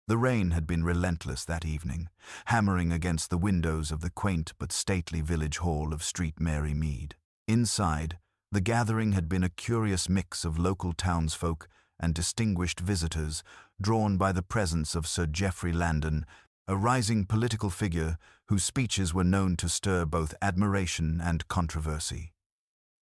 The rain had been relentless that evening, hammering against the windows of the quaint but stately village hall of Street Mary Mead. Inside, the gathering had been a curious mix of local townsfolk and distinguished visitors, drawn by the presence of Sir Geoffrey Landon, a rising political figure whose speeches were known to stir both admiration and controversy.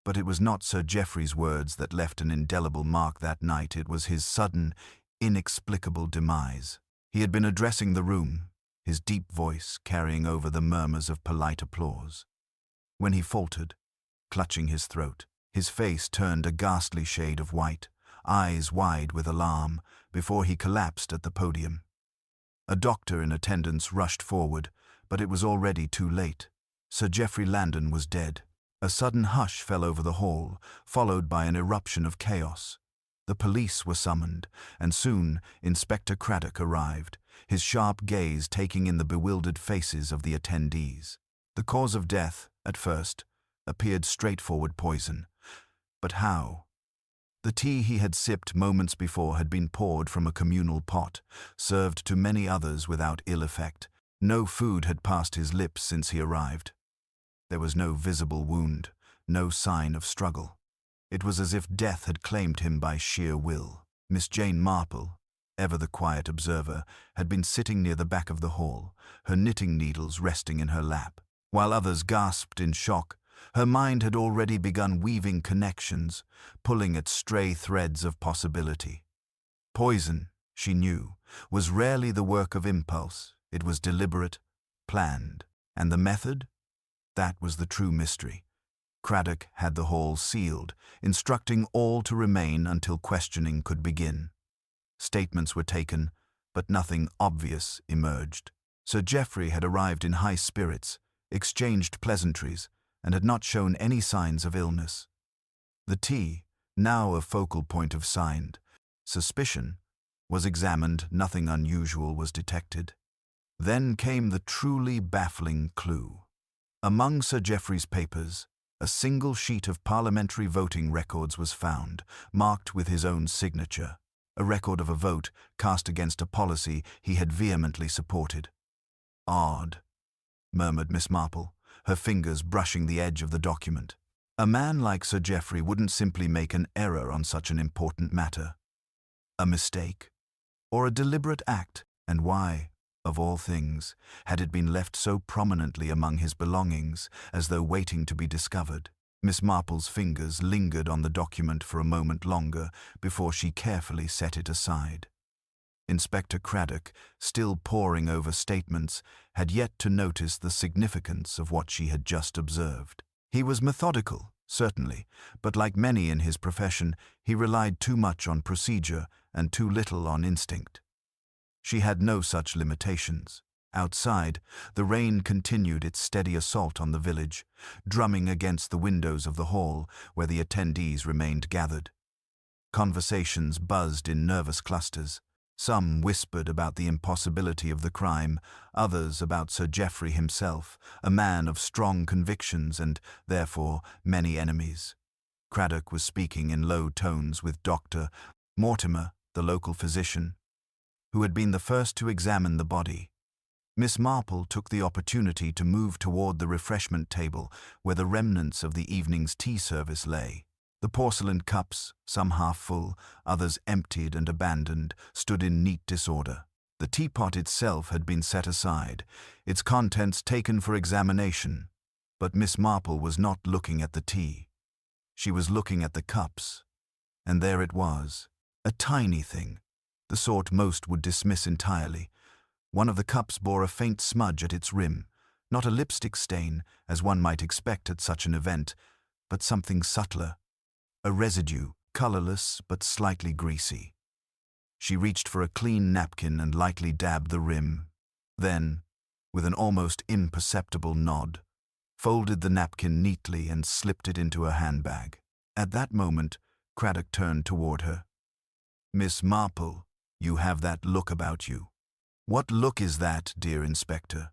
But it was not Sir Geoffrey's words that left an indelible mark that night. It was his sudden, inexplicable demise. He had been addressing the room, his deep voice carrying over the murmurs of polite applause, when he faltered, clutching his throat. His face turned a ghastly shade of white, eyes wide with alarm, before he collapsed at the podium. A doctor in attendance rushed forward, but it was already too late. Sir Geoffrey Landon was dead. A sudden hush fell over the hall, followed by an eruption of chaos. The police were summoned, and soon Inspector Craddock arrived, his sharp gaze taking in the bewildered faces of the attendees. The cause of death, at first, appeared straightforward poison. But how? The tea he had sipped moments before had been poured from a communal pot, served to many others without ill effect. No food had passed his lips since he arrived. There was no visible wound, no sign of struggle. It was as if death had claimed him by sheer will. Miss Jane Marple, ever the quiet observer, had been sitting near the back of the hall, her knitting needles resting in her lap. While others gasped in shock, her mind had already begun weaving connections, pulling at stray threads of possibility. Poison, she knew, was rarely the work of impulse. It was deliberate, planned. And the method? That was the true mystery. Craddock had the hall sealed, instructing all to remain until questioning could begin. Statements were taken, but nothing obvious emerged. Sir Geoffrey had arrived in high spirits, exchanged pleasantries, and had not shown any signs of illness. The tea, now a focal point of suspicion, was examined. Nothing unusual was detected. Then came the truly baffling clue. Among Sir Geoffrey's papers, a single sheet of parliamentary voting records was found, marked with his own signature, a record of a vote cast against a policy he had vehemently supported. "Odd," murmured Miss Marple, her fingers brushing the edge of the document. A man like Sir Geoffrey wouldn't simply make an error on such an important matter. A mistake? Or a deliberate act? And why, of all things, had it been left so prominently among his belongings, as though waiting to be discovered? Miss Marple's fingers lingered on the document for a moment longer before she carefully set it aside. Inspector Craddock, still poring over statements, had yet to notice the significance of what she had just observed. He was methodical, certainly, but like many in his profession, he relied too much on procedure and too little on instinct. She had no such limitations. Outside, the rain continued its steady assault on the village, drumming against the windows of the hall where the attendees remained gathered. Conversations buzzed in nervous clusters. Some whispered about the impossibility of the crime, others about Sir Geoffrey himself, a man of strong convictions and, therefore, many enemies. Craddock was speaking in low tones with Dr. Mortimer, the local physician, who had been the first to examine the body. Miss Marple took the opportunity to move toward the refreshment table where the remnants of the evening's tea service lay. The porcelain cups, some half full, others emptied and abandoned, stood in neat disorder. The teapot itself had been set aside, its contents taken for examination, but Miss Marple was not looking at the tea. She was looking at the cups, and there it was, a tiny thing, the sort most would dismiss entirely. One of the cups bore a faint smudge at its rim, not a lipstick stain, as one might expect at such an event, but something subtler, a residue, colorless but slightly greasy. She reached for a clean napkin and lightly dabbed the rim, then, with an almost imperceptible nod, folded the napkin neatly and slipped it into her handbag. At that moment, Craddock turned toward her. "Miss Marple, you have that look about you." "What look is that, dear Inspector?"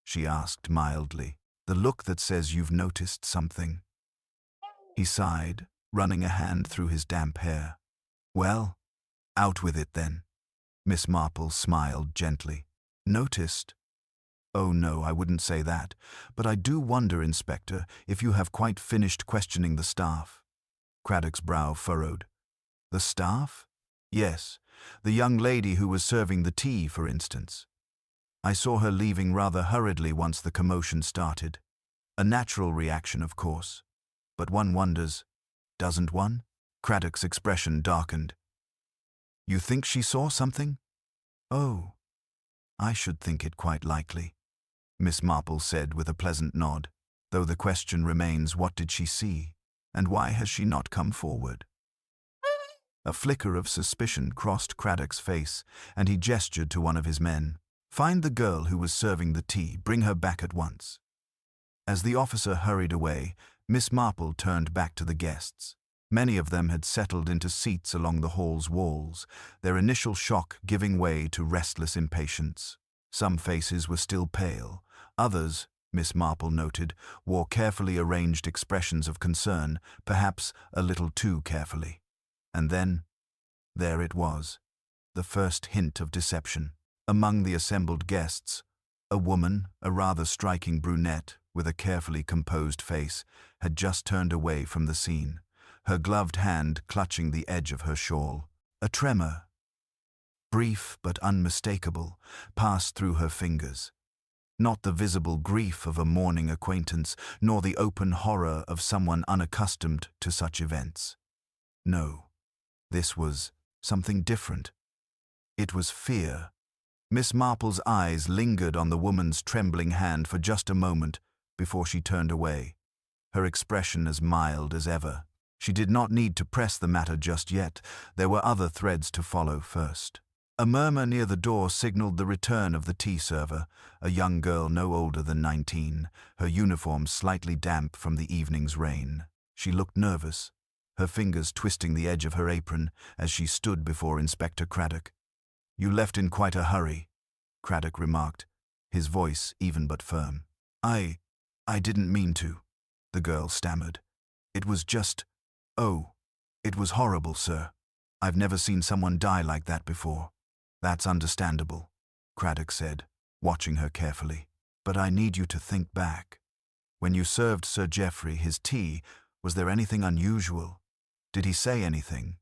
she asked mildly. "The look that says you've noticed something." He sighed, running a hand through his damp hair. "Well, out with it then." Miss Marple smiled gently. Noticed? Oh no, I wouldn't say that. But I do wonder, Inspector, if you have quite finished questioning the staff. Craddock's brow furrowed. The staff? Yes, the young lady who was serving the tea, for instance. I saw her leaving rather hurriedly once the commotion started. A natural reaction, of course. But one wonders, doesn't one? Craddock's expression darkened. You think she saw something? Oh, I should think it quite likely, Miss Marple said with a pleasant nod, though the question remains, what did she see, and why has she not come forward? A flicker of suspicion crossed Craddock's face, and he gestured to one of his men. Find the girl who was serving the tea, bring her back at once. As the officer hurried away, Miss Marple turned back to the guests. Many of them had settled into seats along the hall's walls, their initial shock giving way to restless impatience. Some faces were still pale. Others, Miss Marple noted, wore carefully arranged expressions of concern, perhaps a little too carefully. And then, there it was, the first hint of deception. Among the assembled guests, a woman, a rather striking brunette with a carefully composed face, had just turned away from the scene, her gloved hand clutching the edge of her shawl. A tremor, brief but unmistakable, passed through her fingers. Not the visible grief of a mourning acquaintance, nor the open horror of someone unaccustomed to such events. No, this was something different. It was fear. Miss Marple's eyes lingered on the woman's trembling hand for just a moment before she turned away, her expression as mild as ever. She did not need to press the matter just yet. There were other threads to follow first. A murmur near the door signaled the return of the tea server, a young girl no older than 19, her uniform slightly damp from the evening's rain. She looked nervous, her fingers twisting the edge of her apron as she stood before Inspector Craddock. You left in quite a hurry, Craddock remarked, his voice even but firm. I didn't mean to, the girl stammered. It was just, oh, it was horrible, sir. I've never seen someone die like that before. That's understandable, Craddock said, watching her carefully. But I need you to think back. When you served Sir Geoffrey his tea, was there anything unusual? Did he say anything?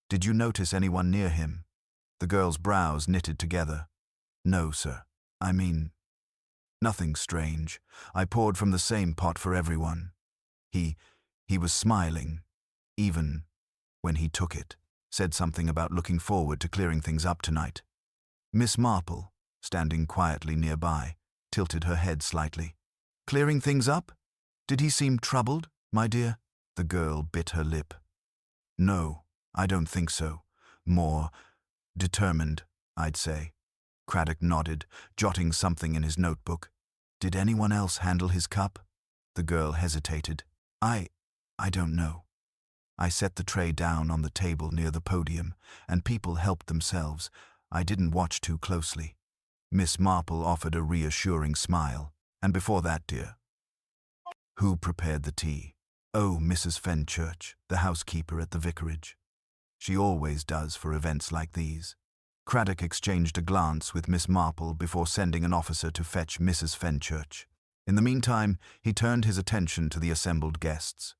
Did you notice anyone near him? The girl's brows knitted together. No, sir. I mean, nothing strange. I poured from the same pot for everyone. He was smiling, even when he took it. Said something about looking forward to clearing things up tonight. Miss Marple, standing quietly nearby, tilted her head slightly. Clearing things up? Did he seem troubled, my dear? The girl bit her lip. No, I don't think so. More determined, I'd say. Craddock nodded, jotting something in his notebook. Did anyone else handle his cup? The girl hesitated. I don't know. I set the tray down on the table near the podium, and people helped themselves. I didn't watch too closely. Miss Marple offered a reassuring smile. And before that, dear? Who prepared the tea? Oh, Mrs. Fenchurch, the housekeeper at the vicarage. She always does for events like these. Craddock exchanged a glance with Miss Marple before sending an officer to fetch Mrs. Fenchurch. In the meantime, he turned his attention to the assembled guests.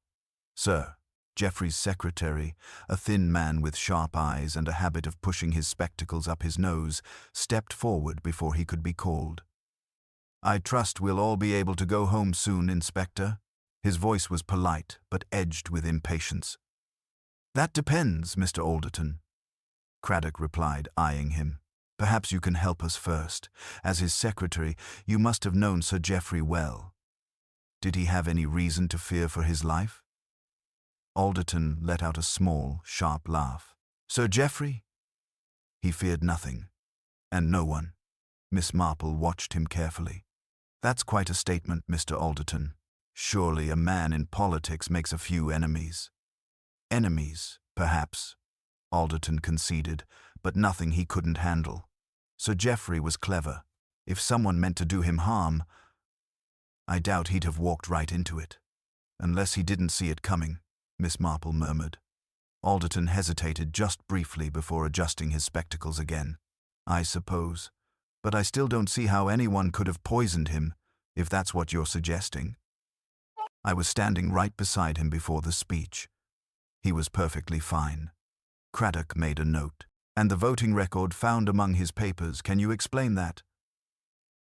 Sir, Geoffrey's secretary, a thin man with sharp eyes and a habit of pushing his spectacles up his nose, stepped forward before he could be called. I trust we'll all be able to go home soon, Inspector. His voice was polite, but edged with impatience. That depends, Mr. Alderton, Craddock replied, eyeing him. Perhaps you can help us first. As his secretary, you must have known Sir Geoffrey well. Did he have any reason to fear for his life? Alderton let out a small, sharp laugh. Sir Geoffrey? He feared nothing, and no one. Miss Marple watched him carefully. That's quite a statement, Mr. Alderton. Surely a man in politics makes a few enemies. Enemies, perhaps, Alderton conceded, but nothing he couldn't handle. Sir Geoffrey was clever. If someone meant to do him harm, I doubt he'd have walked right into it. Unless he didn't see it coming, Miss Marple murmured. Alderton hesitated just briefly before adjusting his spectacles again. I suppose. But I still don't see how anyone could have poisoned him, if that's what you're suggesting. I was standing right beside him before the speech. He was perfectly fine. Craddock made a note. And the voting record found among his papers, can you explain that?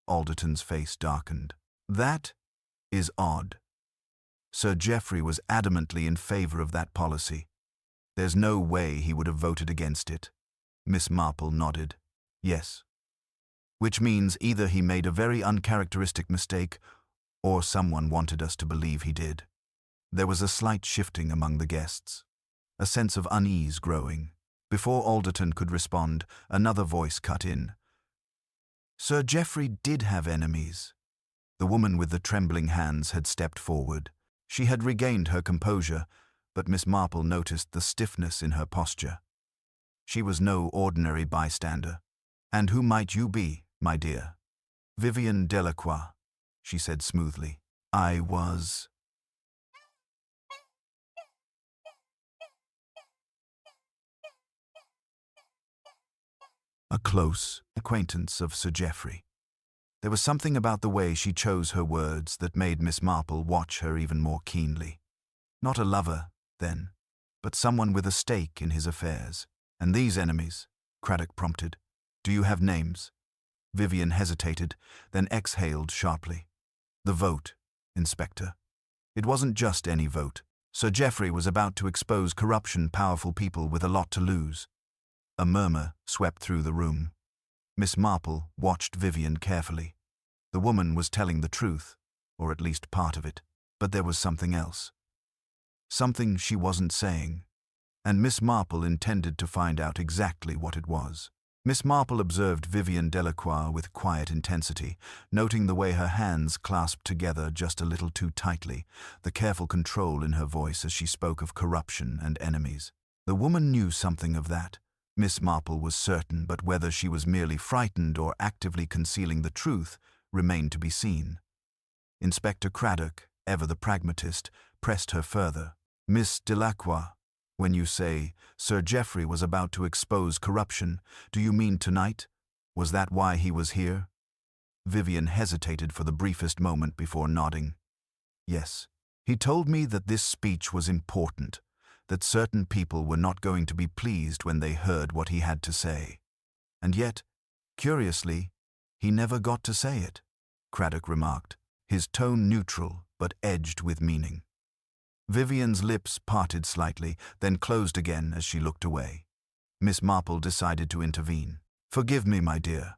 Alderton's face darkened. That is odd. Sir Geoffrey was adamantly in favor of that policy. There's no way he would have voted against it. Miss Marple nodded. Yes. Which means either he made a very uncharacteristic mistake, or someone wanted us to believe he did. There was a slight shifting among the guests, a sense of unease growing. Before Alderton could respond, another voice cut in. Sir Geoffrey did have enemies. The woman with the trembling hands had stepped forward. She had regained her composure, but Miss Marple noticed the stiffness in her posture. She was no ordinary bystander. And who might you be, my dear? Vivian Delacroix, she said smoothly. I was... a close acquaintance of Sir Geoffrey. There was something about the way she chose her words that made Miss Marple watch her even more keenly. Not a lover, then, but someone with a stake in his affairs. And these enemies, Craddock prompted. Do you have names? Vivian hesitated, then exhaled sharply. The vote, Inspector. It wasn't just any vote. Sir Geoffrey was about to expose corruption, powerful people with a lot to lose. A murmur swept through the room. Miss Marple watched Vivian carefully. The woman was telling the truth, or at least part of it, but there was something else. Something she wasn't saying, and Miss Marple intended to find out exactly what it was. Miss Marple observed Vivian Delacroix with quiet intensity, noting the way her hands clasped together just a little too tightly, the careful control in her voice as she spoke of corruption and enemies. The woman knew something of that. Miss Marple was certain, but whether she was merely frightened or actively concealing the truth remained to be seen. Inspector Craddock, ever the pragmatist, pressed her further. Miss Delacroix, when you say Sir Geoffrey was about to expose corruption, do you mean tonight? Was that why he was here? Vivian hesitated for the briefest moment before nodding. Yes. He told me that this speech was important, that certain people were not going to be pleased when they heard what he had to say. And yet, curiously, he never got to say it, Craddock remarked, his tone neutral but edged with meaning. Vivian's lips parted slightly, then closed again as she looked away. Miss Marple decided to intervene. Forgive me, my dear,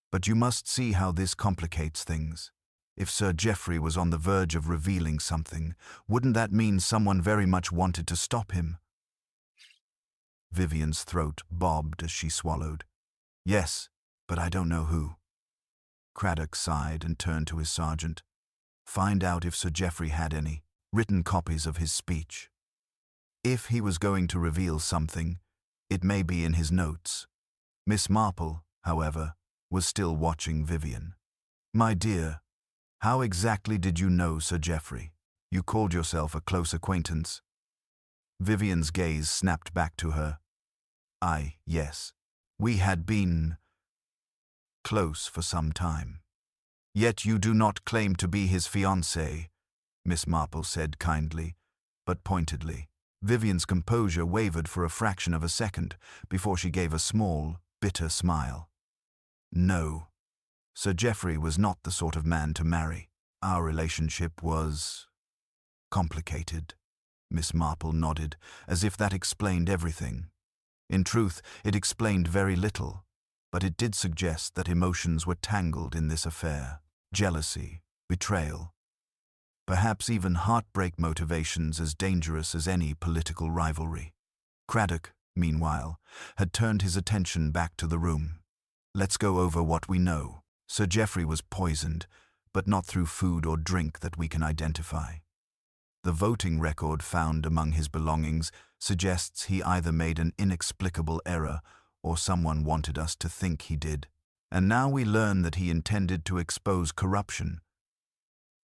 but you must see how this complicates things. If Sir Geoffrey was on the verge of revealing something, wouldn't that mean someone very much wanted to stop him? Vivian's throat bobbed as she swallowed. Yes, but I don't know who. Craddock sighed and turned to his sergeant. Find out if Sir Geoffrey had any written copies of his speech. If he was going to reveal something, it may be in his notes. Miss Marple, however, was still watching Vivian. My dear, how exactly did you know Sir Geoffrey? You called yourself a close acquaintance. Vivian's gaze snapped back to her. Yes. We had been close for some time. Yet you do not claim to be his fiancée, Miss Marple said kindly, but pointedly. Vivian's composure wavered for a fraction of a second before she gave a small, bitter smile. No. Sir Geoffrey was not the sort of man to marry. Our relationship was complicated. Miss Marple nodded, as if that explained everything. In truth, it explained very little, but it did suggest that emotions were tangled in this affair. Jealousy, betrayal, perhaps even heartbreak, motivations as dangerous as any political rivalry. Craddock, meanwhile, had turned his attention back to the room. Let's go over what we know. Sir Geoffrey was poisoned, but not through food or drink that we can identify. The voting record found among his belongings suggests he either made an inexplicable error or someone wanted us to think he did. And now we learn that he intended to expose corruption,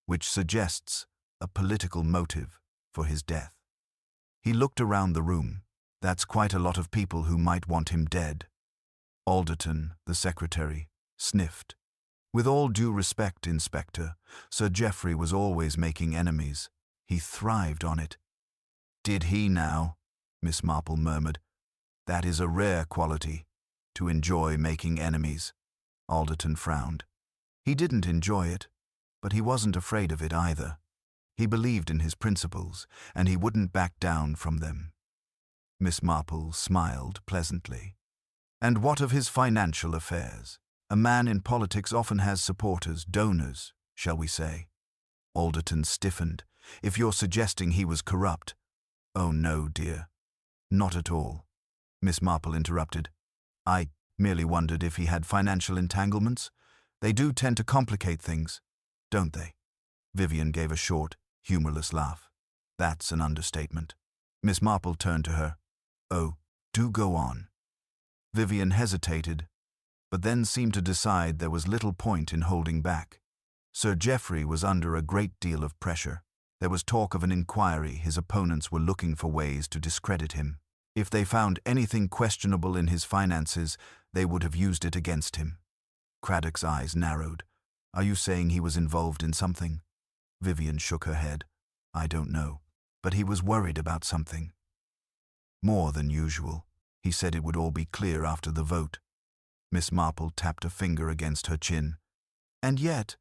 which suggests a political motive for his death. He looked around the room. That's quite a lot of people who might want him dead. Alderton, the secretary, sniffed. With all due respect, Inspector, Sir Geoffrey was always making enemies. He thrived on it. Did he now? Miss Marple murmured. That is a rare quality, to enjoy making enemies. Alderton frowned. He didn't enjoy it, but he wasn't afraid of it either. He believed in his principles, and he wouldn't back down from them. Miss Marple smiled pleasantly. And what of his financial affairs? A man in politics often has supporters, donors, shall we say. Alderton stiffened. If you're suggesting he was corrupt. Oh no, dear. Not at all. Miss Marple interrupted. I merely wondered if he had financial entanglements. They do tend to complicate things, don't they? Vivian gave a short, humorless laugh. That's an understatement. Miss Marple turned to her. Oh, do go on. Vivian hesitated, but then seemed to decide there was little point in holding back. Sir Geoffrey was under a great deal of pressure. There was talk of an inquiry. His opponents were looking for ways to discredit him. If they found anything questionable in his finances, they would have used it against him. Craddock's eyes narrowed. Are you saying he was involved in something? Vivian shook her head. I don't know, but he was worried about something. More than usual. He said it would all be clear after the vote. Miss Marple tapped a finger against her chin. And yet,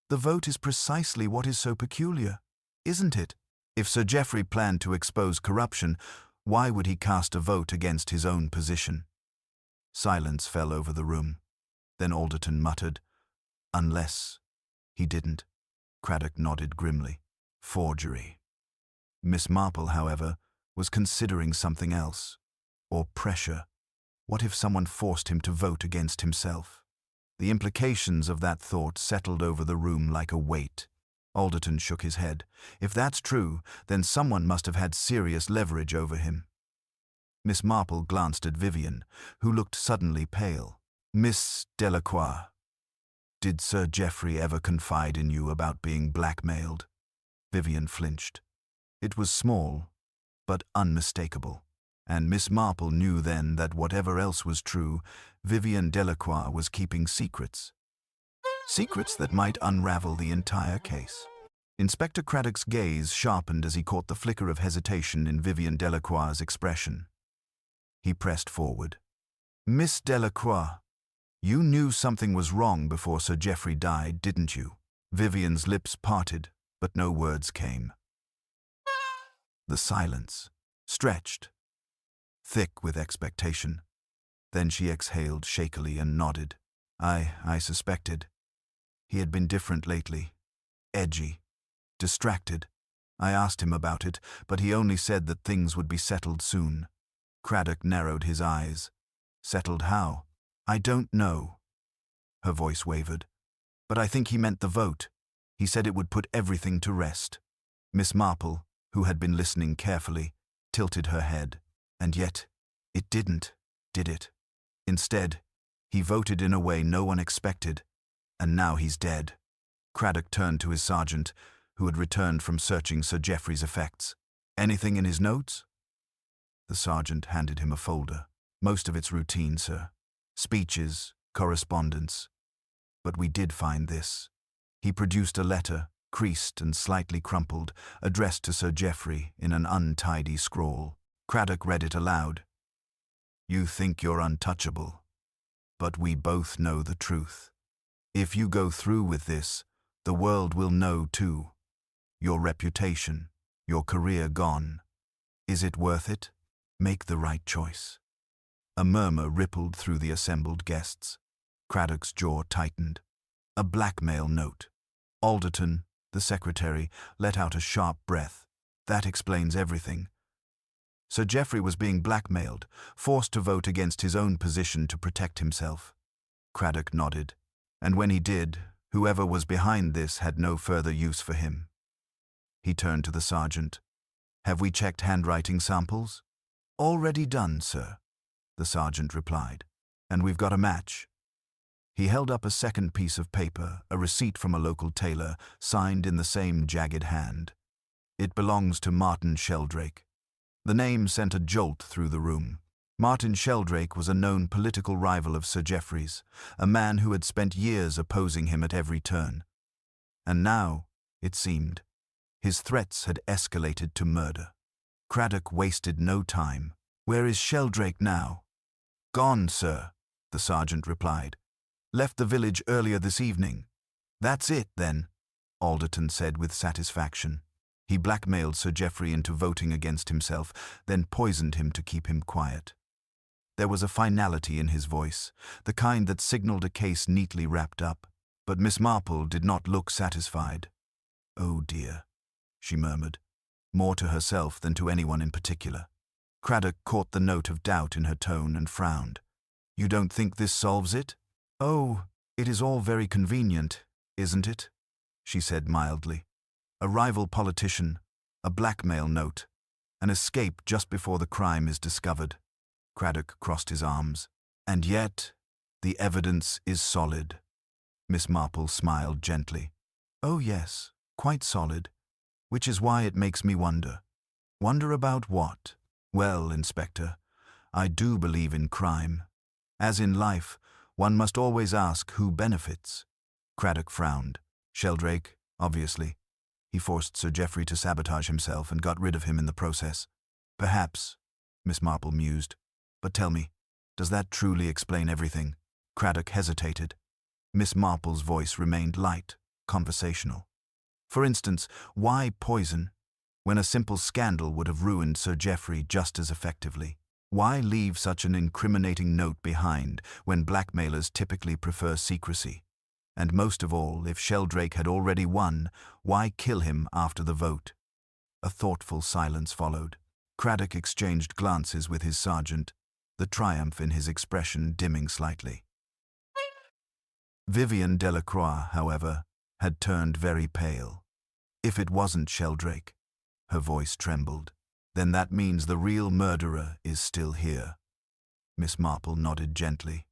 the vote is precisely what is so peculiar, isn't it? If Sir Geoffrey planned to expose corruption, why would he cast a vote against his own position? Silence fell over the room. Then Alderton muttered, Unless he didn't. Craddock nodded grimly. Forgery. Miss Marple, however, was considering something else. Or pressure. What if someone forced him to vote against himself? The implications of that thought settled over the room like a weight. Alderton shook his head. If that's true, then someone must have had serious leverage over him. Miss Marple glanced at Vivian, who looked suddenly pale. Miss Delacroix, did Sir Geoffrey ever confide in you about being blackmailed? Vivian flinched. It was small, but unmistakable. And Miss Marple knew then that whatever else was true, Vivian Delacroix was keeping secrets. Secrets that might unravel the entire case. Inspector Craddock's gaze sharpened as he caught the flicker of hesitation in Vivian Delacroix's expression. He pressed forward. Miss Delacroix, you knew something was wrong before Sir Geoffrey died, didn't you? Vivian's lips parted, but no words came. The silence stretched, thick with expectation. Then she exhaled shakily and nodded. I suspected. He had been different lately. Edgy. Distracted. I asked him about it, but he only said that things would be settled soon. Craddock narrowed his eyes. Settled how? I don't know. Her voice wavered. But I think he meant the vote. He said it would put everything to rest. Miss Marple, who had been listening carefully, tilted her head. And yet, it didn't, did it? Instead, he voted in a way no one expected, and now he's dead. Craddock turned to his sergeant, who had returned from searching Sir Geoffrey's effects. Anything in his notes? The sergeant handed him a folder. Most of it's routine, sir. Speeches, correspondence. But we did find this. He produced a letter, creased and slightly crumpled, addressed to Sir Geoffrey in an untidy scrawl. Craddock read it aloud. You think you're untouchable, but we both know the truth. If you go through with this, the world will know too. Your reputation, your career gone. Is it worth it? Make the right choice. A murmur rippled through the assembled guests. Craddock's jaw tightened. A blackmail note. Alderton, the secretary, let out a sharp breath. That explains everything. Sir Geoffrey was being blackmailed, forced to vote against his own position to protect himself. Craddock nodded. And when he did, whoever was behind this had no further use for him. He turned to the sergeant. Have we checked handwriting samples? Already done, sir, the sergeant replied. And we've got a match. He held up a second piece of paper, a receipt from a local tailor, signed in the same jagged hand. It belongs to Martin Sheldrake. The name sent a jolt through the room. Martin Sheldrake was a known political rival of Sir Geoffrey's, a man who had spent years opposing him at every turn. And now, it seemed, his threats had escalated to murder. Craddock wasted no time. "Where is Sheldrake now?" "Gone, sir," the sergeant replied. "Left the village earlier this evening." "That's it, then," Alderton said with satisfaction. He blackmailed Sir Geoffrey into voting against himself, then poisoned him to keep him quiet. There was a finality in his voice, the kind that signaled a case neatly wrapped up. But Miss Marple did not look satisfied. "Oh dear," she murmured, more to herself than to anyone in particular. Craddock caught the note of doubt in her tone and frowned. "You don't think this solves it?" "Oh, it is all very convenient, isn't it?" she said mildly. "A rival politician, a blackmail note, an escape just before the crime is discovered." Craddock crossed his arms. "And yet, the evidence is solid." Miss Marple smiled gently. "Oh yes, quite solid, which is why it makes me wonder." "Wonder about what?" "Well, Inspector, I do believe in crime. As in life, one must always ask who benefits." Craddock frowned. "Sheldrake, obviously. He forced Sir Geoffrey to sabotage himself and got rid of him in the process." "Perhaps," Miss Marple mused. "But tell me, does that truly explain everything?" Craddock hesitated. Miss Marple's voice remained light, conversational. "For instance, why poison, when a simple scandal would have ruined Sir Geoffrey just as effectively? Why leave such an incriminating note behind, when blackmailers typically prefer secrecy? And most of all, if Sheldrake had already won, why kill him after the vote?" A thoughtful silence followed. Craddock exchanged glances with his sergeant, the triumph in his expression dimming slightly. Vivian Delacroix, however, had turned very pale. "If it wasn't Sheldrake," her voice trembled, "then that means the real murderer is still here." Miss Marple nodded gently,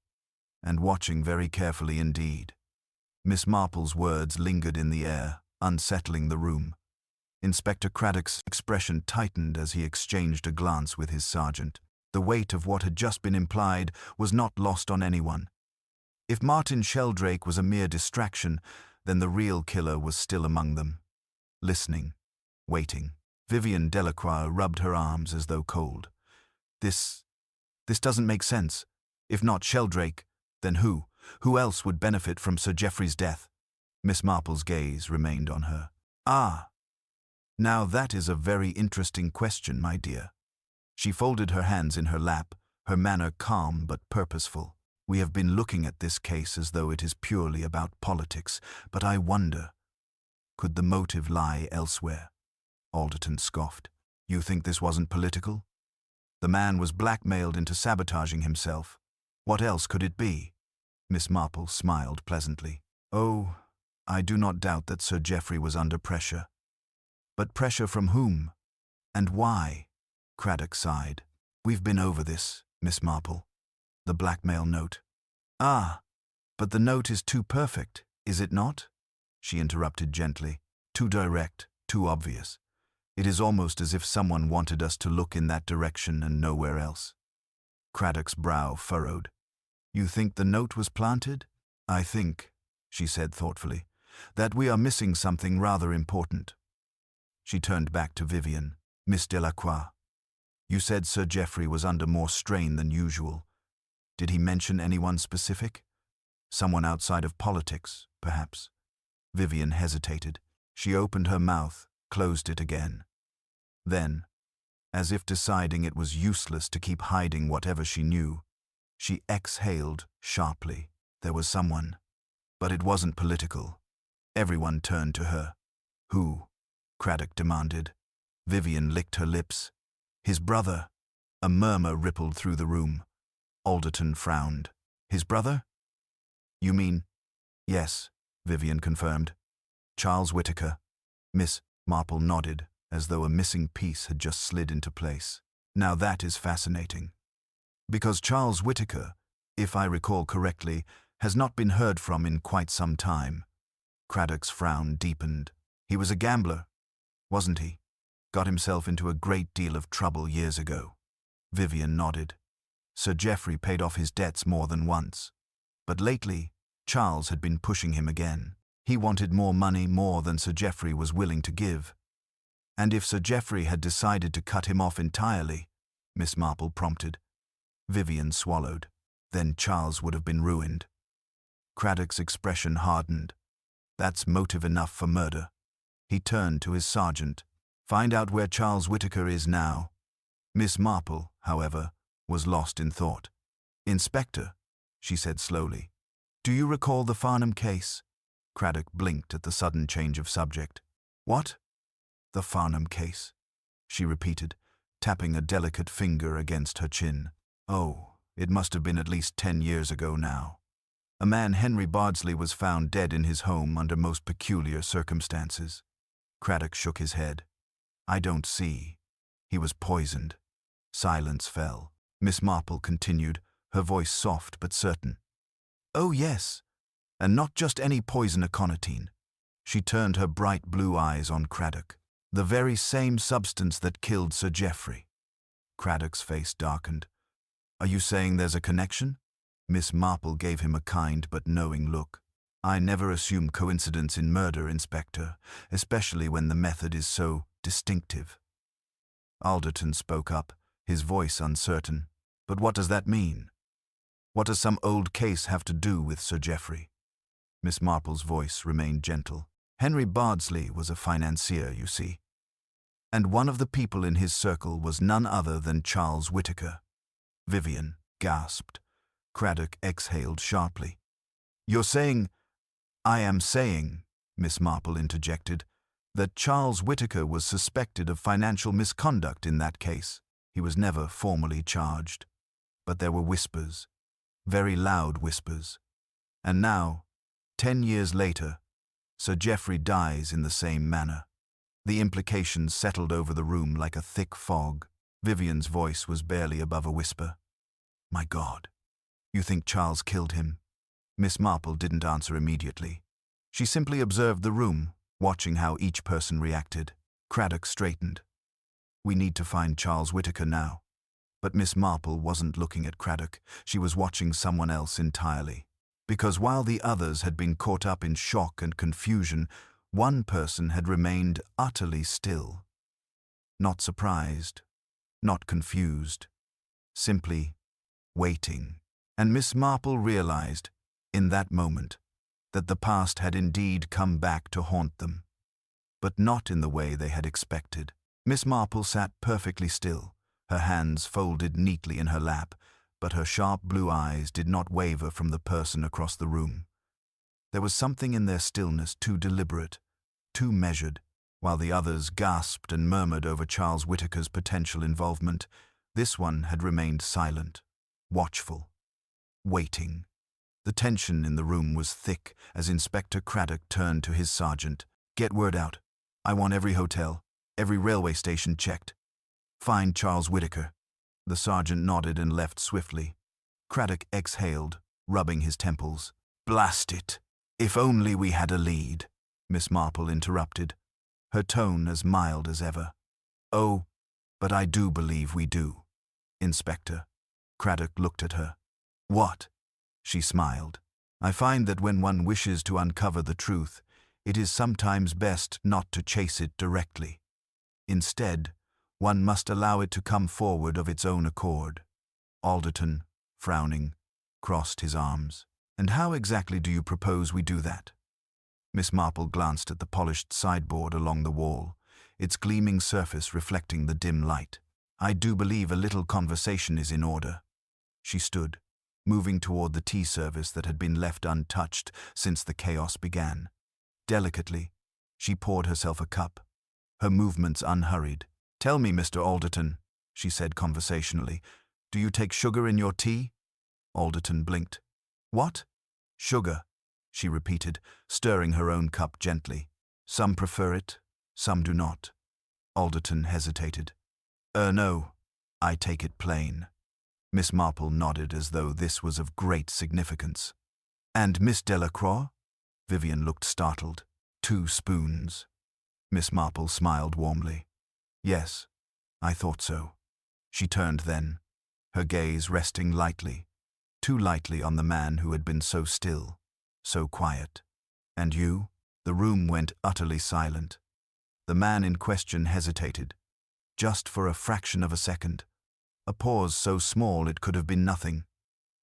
and watching very carefully indeed. Miss Marple's words lingered in the air, unsettling the room. Inspector Craddock's expression tightened as he exchanged a glance with his sergeant. The weight of what had just been implied was not lost on anyone. If Martin Sheldrake was a mere distraction, then the real killer was still among them. Listening, waiting. Vivian Delacroix rubbed her arms as though cold. This doesn't make sense. If not Sheldrake, then who? Who else would benefit from Sir Geoffrey's death?" Miss Marple's gaze remained on her. "Ah, now that is a very interesting question, my dear." She folded her hands in her lap, her manner calm but purposeful. "We have been looking at this case as though it is purely about politics, but I wonder, could the motive lie elsewhere?" Alderton scoffed. "You think this wasn't political? The man was blackmailed into sabotaging himself. What else could it be?" Miss Marple smiled pleasantly. "Oh, I do not doubt that Sir Geoffrey was under pressure. But pressure from whom? And why?" Craddock sighed. "We've been over this, Miss Marple. The blackmail note." "Ah, but the note is too perfect, is it not?" she interrupted gently. "Too direct, too obvious. It is almost as if someone wanted us to look in that direction and nowhere else." Craddock's brow furrowed. "You think the note was planted?" "I think," she said thoughtfully, "that we are missing something rather important." She turned back to Vivian. "Miss Delacroix, you said Sir Geoffrey was under more strain than usual. Did he mention anyone specific? Someone outside of politics, perhaps?" Vivian hesitated. She opened her mouth, closed it again. Then, as if deciding it was useless to keep hiding whatever she knew, she exhaled sharply. There was someone, but it wasn't political. Everyone turned to her. "Who?" Craddock demanded. Vivian licked her lips. "His brother." A murmur rippled through the room. Alderton frowned. "His brother? You mean—" "Yes," Vivian confirmed. "Charles Whittaker." Miss Marple nodded, as though a missing piece had just slid into place. "Now that is fascinating. Because Charles Whittaker, if I recall correctly, has not been heard from in quite some time." Craddock's frown deepened. "He was a gambler, wasn't he? Got himself into a great deal of trouble years ago." Vivian nodded. Sir Geoffrey paid off his debts more than once. But lately, Charles had been pushing him again. He wanted more money, more than Sir Geoffrey was willing to give. And if Sir Geoffrey had decided to cut him off entirely, Miss Marple prompted. Vivian swallowed. Then Charles would have been ruined. Craddock's expression hardened. That's motive enough for murder. He turned to his sergeant. Find out where Charles Whittaker is now. Miss Marple, however, was lost in thought. Inspector, she said slowly, do you recall the Farnham case? Craddock blinked at the sudden change of subject. What? The Farnham case, she repeated, tapping a delicate finger against her chin. Oh, it must have been at least 10 years ago now. A man, Henry Bardsley, was found dead in his home under most peculiar circumstances. Craddock shook his head. I don't see. He was poisoned. Silence fell. Miss Marple continued, her voice soft but certain. Oh yes, and not just any poison aconitine. She turned her bright blue eyes on Craddock. The very same substance that killed Sir Geoffrey. Craddock's face darkened. Are you saying there's a connection? Miss Marple gave him a kind but knowing look. I never assume coincidence in murder, Inspector, especially when the method is so distinctive. Alderton spoke up, his voice uncertain. But what does that mean? What does some old case have to do with Sir Geoffrey? Miss Marple's voice remained gentle. Henry Bardsley was a financier, you see. And one of the people in his circle was none other than Charles Whittaker. Vivian gasped. Craddock exhaled sharply. You're saying— I am saying, Miss Marple interjected, that Charles Whittaker was suspected of financial misconduct in that case. He was never formally charged. But there were whispers, very loud whispers. And now, 10 years later, Sir Geoffrey dies in the same manner. The implications settled over the room like a thick fog. Vivian's voice was barely above a whisper. My God, you think Charles killed him? Miss Marple didn't answer immediately. She simply observed the room, watching how each person reacted. Craddock straightened. We need to find Charles Whittaker now. But Miss Marple wasn't looking at Craddock. She was watching someone else entirely. Because while the others had been caught up in shock and confusion, one person had remained utterly still. Not surprised, not confused, simply waiting. And Miss Marple realized, in that moment, that the past had indeed come back to haunt them. But not in the way they had expected. Miss Marple sat perfectly still, her hands folded neatly in her lap, but her sharp blue eyes did not waver from the person across the room. There was something in their stillness too deliberate, too measured. While the others gasped and murmured over Charles Whittaker's potential involvement, this one had remained silent, watchful, waiting. The tension in the room was thick as Inspector Craddock turned to his sergeant. Get word out. I want every hotel, every railway station checked. Find Charles Whittaker. The sergeant nodded and left swiftly. Craddock exhaled, rubbing his temples. Blast it! If only we had a lead, Miss Marple interrupted, her tone as mild as ever. Oh, but I do believe we do, Inspector. Craddock looked at her. What? She smiled. I find that when one wishes to uncover the truth, it is sometimes best not to chase it directly. Instead, one must allow it to come forward of its own accord. Alderton, frowning, crossed his arms. And how exactly do you propose we do that? Miss Marple glanced at the polished sideboard along the wall, its gleaming surface reflecting the dim light. I do believe a little conversation is in order. She stood, moving toward the tea service that had been left untouched since the chaos began. Delicately, she poured herself a cup, her movements unhurried. Tell me, Mr. Alderton, she said conversationally, do you take sugar in your tea? Alderton blinked. What? Sugar, she repeated, stirring her own cup gently. Some prefer it, some do not. Alderton hesitated. No, I take it plain. Miss Marple nodded as though this was of great significance. And Miss Delacroix? Vivian looked startled. 2 spoons. Miss Marple smiled warmly. Yes, I thought so. She turned then, her gaze resting lightly, too lightly on the man who had been so still, so quiet. "And you?" The room went utterly silent. The man in question hesitated, just for a fraction of a second, a pause so small it could have been nothing.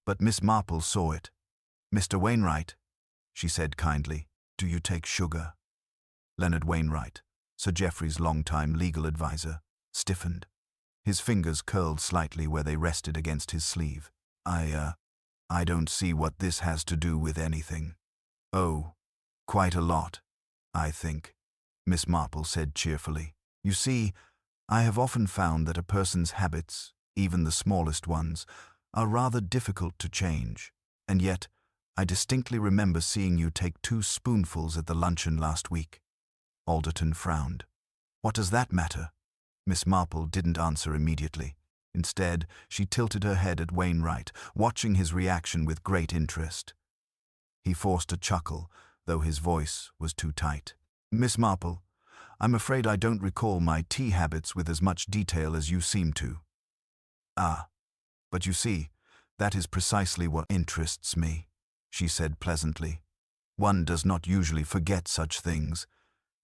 But Miss Marple saw it. "Mr. Wainwright," she said kindly, "do you take sugar?" Leonard Wainwright, Sir Geoffrey's long-time legal advisor, stiffened. His fingers curled slightly where they rested against his sleeve. I don't see what this has to do with anything." "Oh, quite a lot, I think," Miss Marple said cheerfully. "You see, I have often found that a person's habits, even the smallest ones, are rather difficult to change, and yet I distinctly remember seeing you take 2 spoonfuls at the luncheon last week." Alderton frowned. "What does that matter?" Miss Marple didn't answer immediately. Instead, she tilted her head at Wainwright, watching his reaction with great interest. He forced a chuckle, though his voice was too tight. "Miss Marple, I'm afraid I don't recall my tea habits with as much detail as you seem to." "Ah, but you see, that is precisely what interests me," she said pleasantly. "One does not usually forget such things.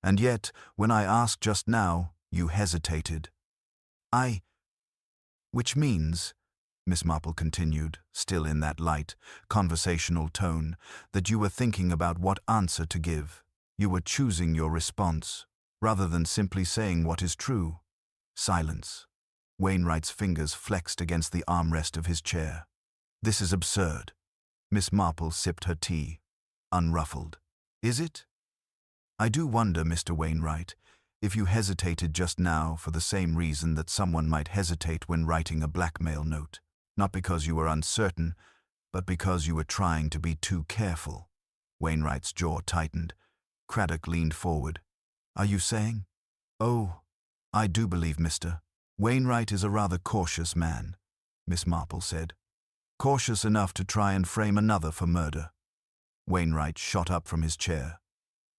And yet, when I asked just now, you hesitated." "Which means," Miss Marple continued, still in that light, conversational tone, "that you were thinking about what answer to give. You were choosing your response, rather than simply saying what is true." Silence. Wainwright's fingers flexed against the armrest of his chair. "This is absurd." Miss Marple sipped her tea, unruffled. "Is it? I do wonder, Mr. Wainwright, if you hesitated just now for the same reason that someone might hesitate when writing a blackmail note. Not because you were uncertain, but because you were trying to be too careful." Wainwright's jaw tightened. Craddock leaned forward. "Are you saying?" "Oh, I do believe Mr. Wainwright is a rather cautious man," Miss Marple said. "Cautious enough to try and frame another for murder." Wainwright shot up from his chair.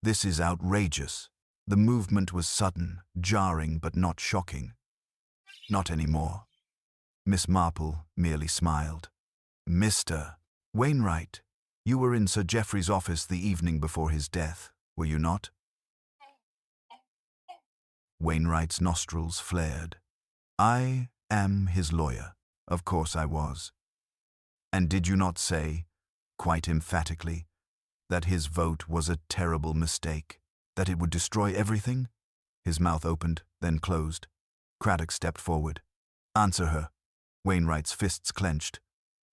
"This is outrageous." The movement was sudden, jarring, but not shocking. "Not anymore." Miss Marple merely smiled. "Mr. Wainwright, you were in Sir Geoffrey's office the evening before his death, were you not?" Wainwright's nostrils flared. "I am his lawyer. Of course I was." "And did you not say, quite emphatically, that his vote was a terrible mistake, that it would destroy everything?" His mouth opened, then closed. Craddock stepped forward. "Answer her." Wainwright's fists clenched.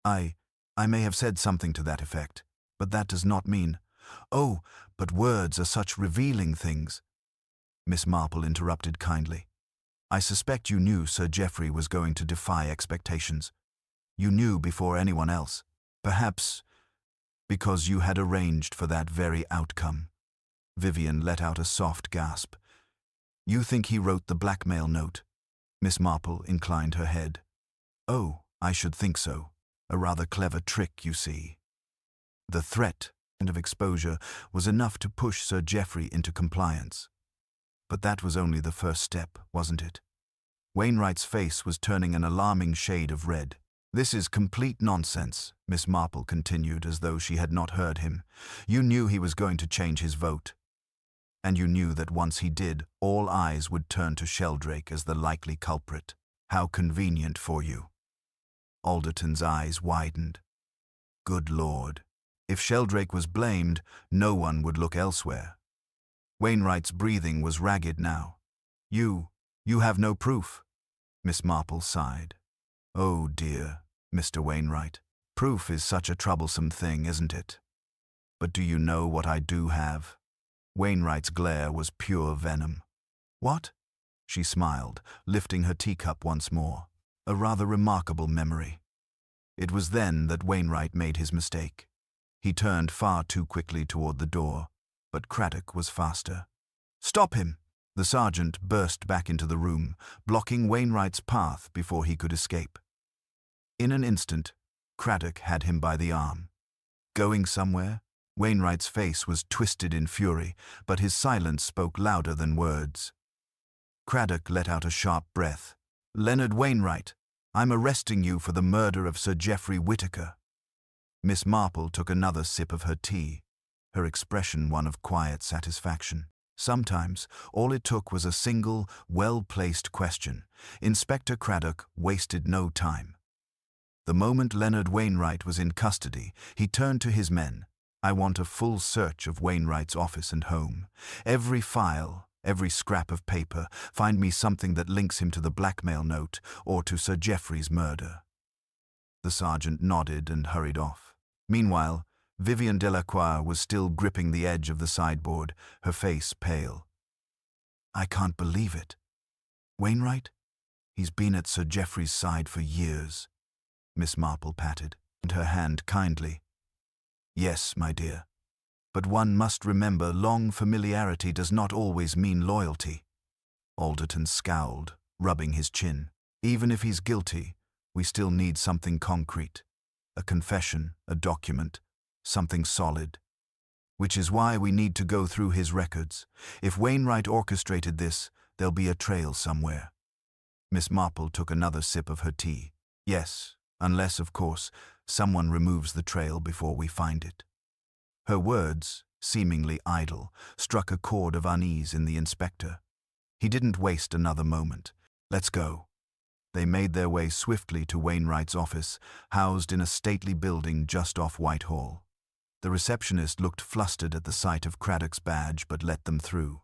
I may have said something to that effect, but that does not mean—" "Oh, but words are such revealing things," Miss Marple interrupted kindly. "I suspect you knew Sir Geoffrey was going to defy expectations. You knew before anyone else, perhaps because you had arranged for that very outcome." Vivian let out a soft gasp. "You think he wrote the blackmail note?" Miss Marple inclined her head. "Oh, I should think so. A rather clever trick, you see." The threat and of exposure was enough to push Sir Geoffrey into compliance. But that was only the first step, wasn't it? Wainwright's face was turning an alarming shade of red. "This is complete nonsense," Miss Marple continued as though she had not heard him. "You knew he was going to change his vote. And you knew that once he did, all eyes would turn to Sheldrake as the likely culprit. How convenient for you." Alderton's eyes widened. Good Lord. If Sheldrake was blamed, no one would look elsewhere. Wainwright's breathing was ragged now. You have no proof." Miss Marple sighed. "Oh dear, Mr. Wainwright. Proof is such a troublesome thing, isn't it? But do you know what I do have?" Wainwright's glare was pure venom. "What?" She smiled, lifting her teacup once more. "A rather remarkable memory." It was then that Wainwright made his mistake. He turned far too quickly toward the door, but Craddock was faster. "Stop him!" The sergeant burst back into the room, blocking Wainwright's path before he could escape. In an instant, Craddock had him by the arm. "Going somewhere?" Wainwright's face was twisted in fury, but his silence spoke louder than words. Craddock let out a sharp breath. "Leonard Wainwright, I'm arresting you for the murder of Sir Geoffrey Whittaker." Miss Marple took another sip of her tea, her expression one of quiet satisfaction. Sometimes, all it took was a single, well-placed question. Inspector Craddock wasted no time. The moment Leonard Wainwright was in custody, he turned to his men. "I want a full search of Wainwright's office and home. Every file, every scrap of paper, find me something that links him to the blackmail note or to Sir Geoffrey's murder." The sergeant nodded and hurried off. Meanwhile, Vivian Delacroix was still gripping the edge of the sideboard, her face pale. "I can't believe it. Wainwright? He's been at Sir Geoffrey's side for years." Miss Marple patted her hand kindly. "Yes, my dear. But one must remember long familiarity does not always mean loyalty." Alderton scowled, rubbing his chin. "Even if he's guilty, we still need something concrete. A confession, a document, something solid. Which is why we need to go through his records. If Wainwright orchestrated this, there'll be a trail somewhere." Miss Marple took another sip of her tea. "Yes, unless, of course, someone removes the trail before we find it." Her words, seemingly idle, struck a chord of unease in the inspector. He didn't waste another moment. "Let's go." They made their way swiftly to Wainwright's office, housed in a stately building just off Whitehall. The receptionist looked flustered at the sight of Craddock's badge but let them through.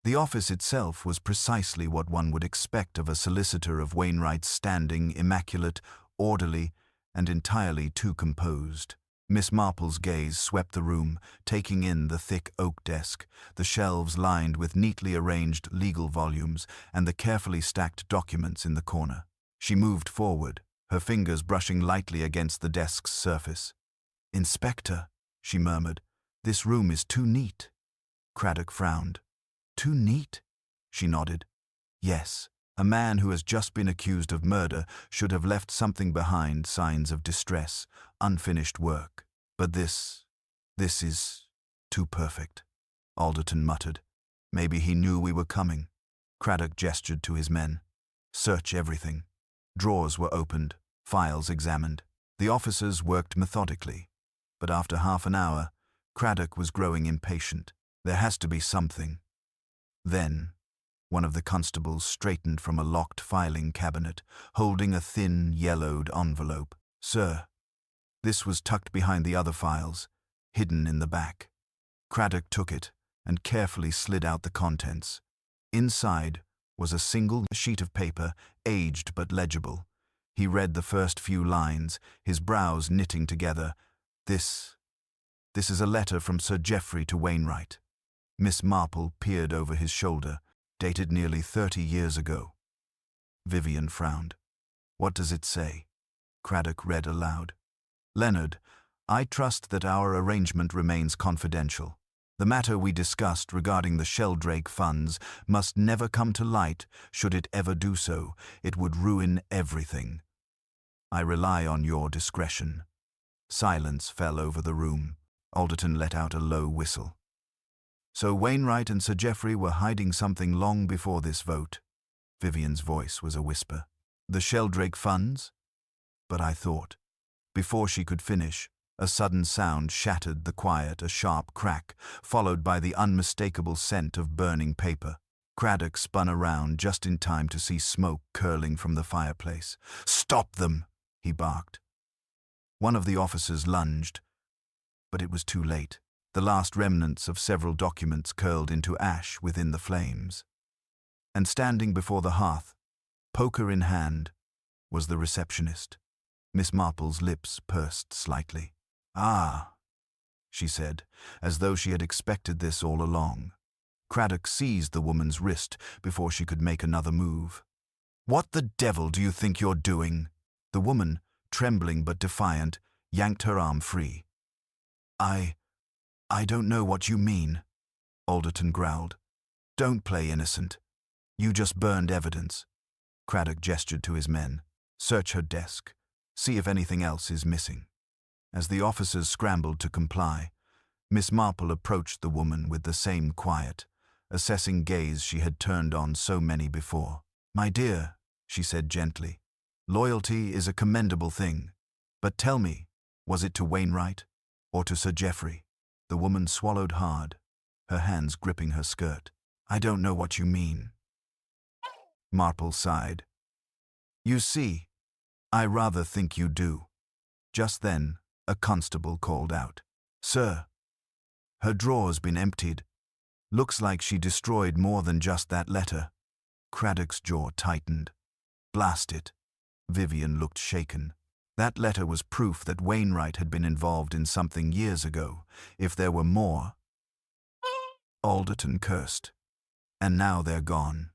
The office itself was precisely what one would expect of a solicitor of Wainwright's standing, immaculate, orderly, and entirely too composed. Miss Marple's gaze swept the room, taking in the thick oak desk, the shelves lined with neatly arranged legal volumes, and the carefully stacked documents in the corner. She moved forward, her fingers brushing lightly against the desk's surface. "Inspector," she murmured, "this room is too neat." Craddock frowned. "Too neat?" She nodded. "Yes. A man who has just been accused of murder should have left something behind, signs of distress, unfinished work. But this is too perfect," Alderton muttered. "Maybe he knew we were coming." Craddock gestured to his men. "Search everything." Drawers were opened, files examined. The officers worked methodically. But after half an hour, Craddock was growing impatient. "There has to be something." Then, one of the constables straightened from a locked filing cabinet, holding a thin, yellowed envelope. "Sir." This was tucked behind the other files, hidden in the back. Craddock took it and carefully slid out the contents. Inside was a single sheet of paper, aged but legible. He read the first few lines, his brows knitting together. This is a letter from Sir Geoffrey to Wainwright." Miss Marple peered over his shoulder, dated nearly 30 years ago. Vivian frowned. "What does it say?" Craddock read aloud. "Leonard, I trust that our arrangement remains confidential. The matter we discussed regarding the Sheldrake funds must never come to light. Should it ever do so, it would ruin everything. I rely on your discretion." Silence fell over the room. Alderton let out a low whistle. "So Wainwright and Sir Geoffrey were hiding something long before this vote." Vivian's voice was a whisper. "The Sheldrake funds?" "But I thought." Before she could finish, a sudden sound shattered the quiet, a sharp crack, followed by the unmistakable scent of burning paper. Craddock spun around just in time to see smoke curling from the fireplace. "Stop them!" he barked. One of the officers lunged, but it was too late. The last remnants of several documents curled into ash within the flames. And standing before the hearth, poker in hand, was the receptionist. Miss Marple's lips pursed slightly. "Ah," she said, as though she had expected this all along. Craddock seized the woman's wrist before she could make another move. "What the devil do you think you're doing?" The woman, trembling but defiant, yanked her arm free. I don't know what you mean," Alderton growled. "Don't play innocent. You just burned evidence." Craddock gestured to his men. "Search her desk. See if anything else is missing." As the officers scrambled to comply, Miss Marple approached the woman with the same quiet, assessing gaze she had turned on so many before. "My dear," she said gently, Loyalty is a commendable thing. But tell me, was it to Wainwright or to Sir Geoffrey? The woman swallowed hard, her hands gripping her skirt. I don't know what you mean. Marple sighed. You see, I rather think you do. Just then, a constable called out. Sir, her drawer's been emptied. Looks like she destroyed more than just that letter. Craddock's jaw tightened. Blast it. Vivian looked shaken. That letter was proof that Wainwright had been involved in something years ago. If there were more... Alderton cursed. And now they're gone.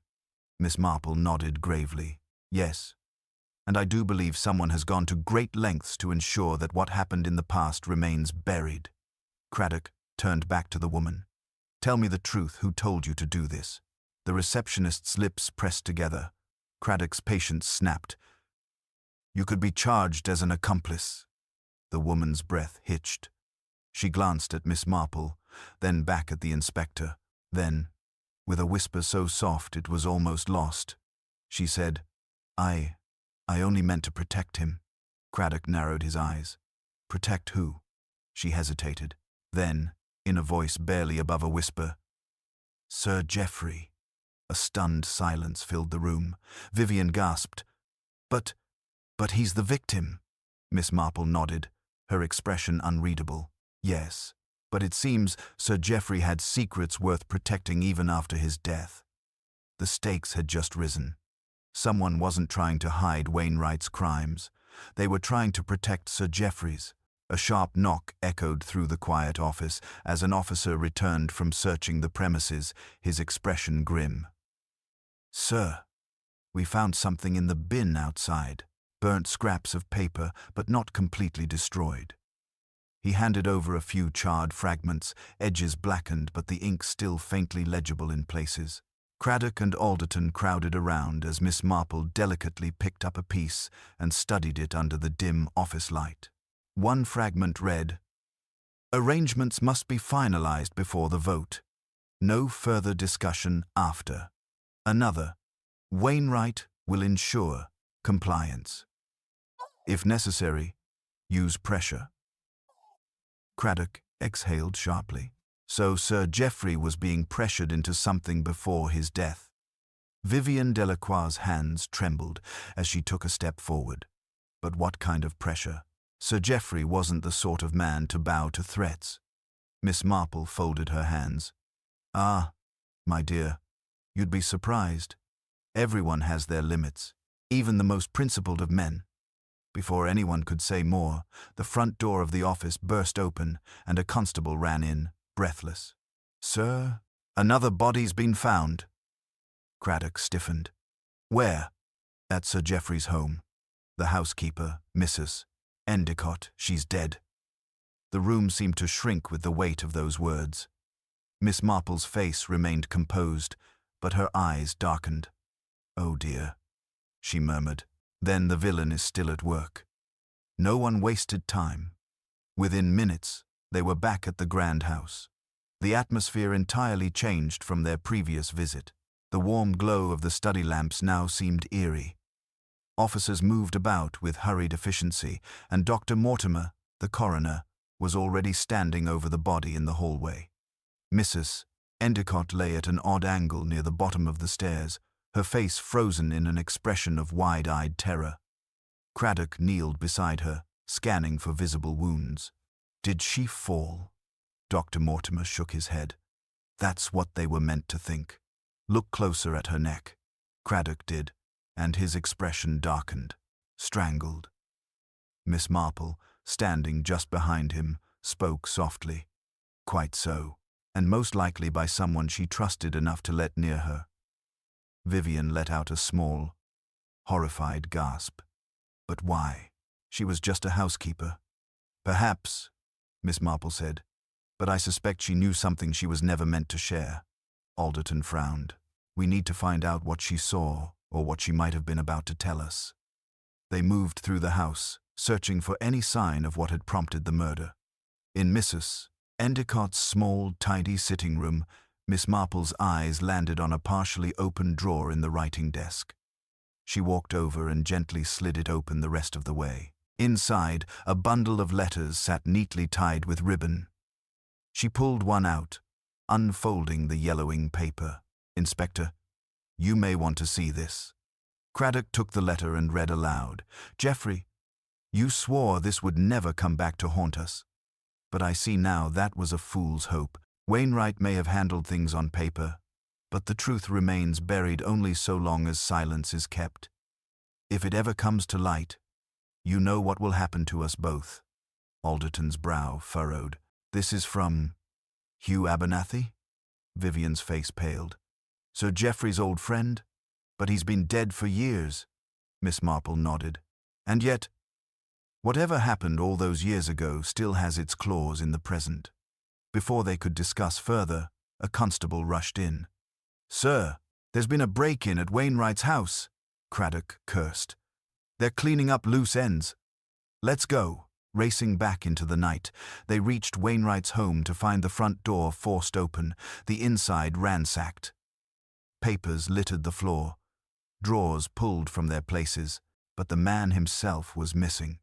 Miss Marple nodded gravely. Yes, and I do believe someone has gone to great lengths to ensure that what happened in the past remains buried. Craddock turned back to the woman. Tell me the truth, who told you to do this? The receptionist's lips pressed together. Craddock's patience snapped. You could be charged as an accomplice. The woman's breath hitched. She glanced at Miss Marple, then back at the inspector. Then, with a whisper so soft it was almost lost, she said, I only meant to protect him. Craddock narrowed his eyes. Protect who? She hesitated. Then, in a voice barely above a whisper, Sir Geoffrey. A stunned silence filled the room. Vivian gasped. But he's the victim. Miss Marple nodded, her expression unreadable. Yes, but it seems Sir Geoffrey had secrets worth protecting even after his death. The stakes had just risen. Someone wasn't trying to hide Wainwright's crimes. They were trying to protect Sir Geoffrey's. A sharp knock echoed through the quiet office as an officer returned from searching the premises, his expression grim. Sir, we found something in the bin outside. Burnt scraps of paper, but not completely destroyed. He handed over a few charred fragments, edges blackened but the ink still faintly legible in places. Craddock and Alderton crowded around as Miss Marple delicately picked up a piece and studied it under the dim office light. One fragment read, Arrangements must be finalized before the vote. No further discussion after. Another, Wainwright will ensure compliance. If necessary, use pressure. Craddock exhaled sharply. So Sir Geoffrey was being pressured into something before his death. Vivian Delacroix's hands trembled as she took a step forward. But what kind of pressure? Sir Geoffrey wasn't the sort of man to bow to threats. Miss Marple folded her hands. Ah, my dear, you'd be surprised. Everyone has their limits, even the most principled of men. Before anyone could say more, the front door of the office burst open and a constable ran in, breathless. Sir, another body's been found. Craddock stiffened. Where? At Sir Geoffrey's home. The housekeeper, Mrs. Endicott, she's dead. The room seemed to shrink with the weight of those words. Miss Marple's face remained composed, but her eyes darkened. Oh dear, she murmured. Then the villain is still at work. No one wasted time. Within minutes, they were back at the grand house. The atmosphere entirely changed from their previous visit. The warm glow of the study lamps now seemed eerie. Officers moved about with hurried efficiency, and Dr. Mortimer, the coroner, was already standing over the body in the hallway. Mrs. Endicott lay at an odd angle near the bottom of the stairs, her face frozen in an expression of wide-eyed terror. Craddock kneeled beside her, scanning for visible wounds. Did she fall? Dr. Mortimer shook his head. That's what they were meant to think. Look closer at her neck. Craddock did, and his expression darkened, strangled. Miss Marple, standing just behind him, spoke softly. Quite so, and most likely by someone she trusted enough to let near her. Vivian let out a small, horrified gasp. But why? She was just a housekeeper. Perhaps, Miss Marple said, but I suspect she knew something she was never meant to share. Alderton frowned. We need to find out what she saw, or what she might have been about to tell us. They moved through the house, searching for any sign of what had prompted the murder. In Mrs. Endicott's small, tidy sitting room, Miss Marple's eyes landed on a partially open drawer in the writing desk. She walked over and gently slid it open the rest of the way. Inside, a bundle of letters sat neatly tied with ribbon. She pulled one out, unfolding the yellowing paper. "Inspector, you may want to see this." Craddock took the letter and read aloud. "Geoffrey, you swore this would never come back to haunt us. But I see now that was a fool's hope. Wainwright may have handled things on paper, but the truth remains buried only so long as silence is kept. If it ever comes to light, you know what will happen to us both." Alderton's brow furrowed. "This is from Hugh Abernathy?" Vivian's face paled. "Sir Geoffrey's old friend? But he's been dead for years." Miss Marple nodded. "And yet, whatever happened all those years ago still has its claws in the present." Before they could discuss further, a constable rushed in. "Sir, there's been a break-in at Wainwright's house," Craddock cursed. "They're cleaning up loose ends. Let's go." Racing back into the night, they reached Wainwright's home to find the front door forced open, the inside ransacked. Papers littered the floor, drawers pulled from their places, but the man himself was missing.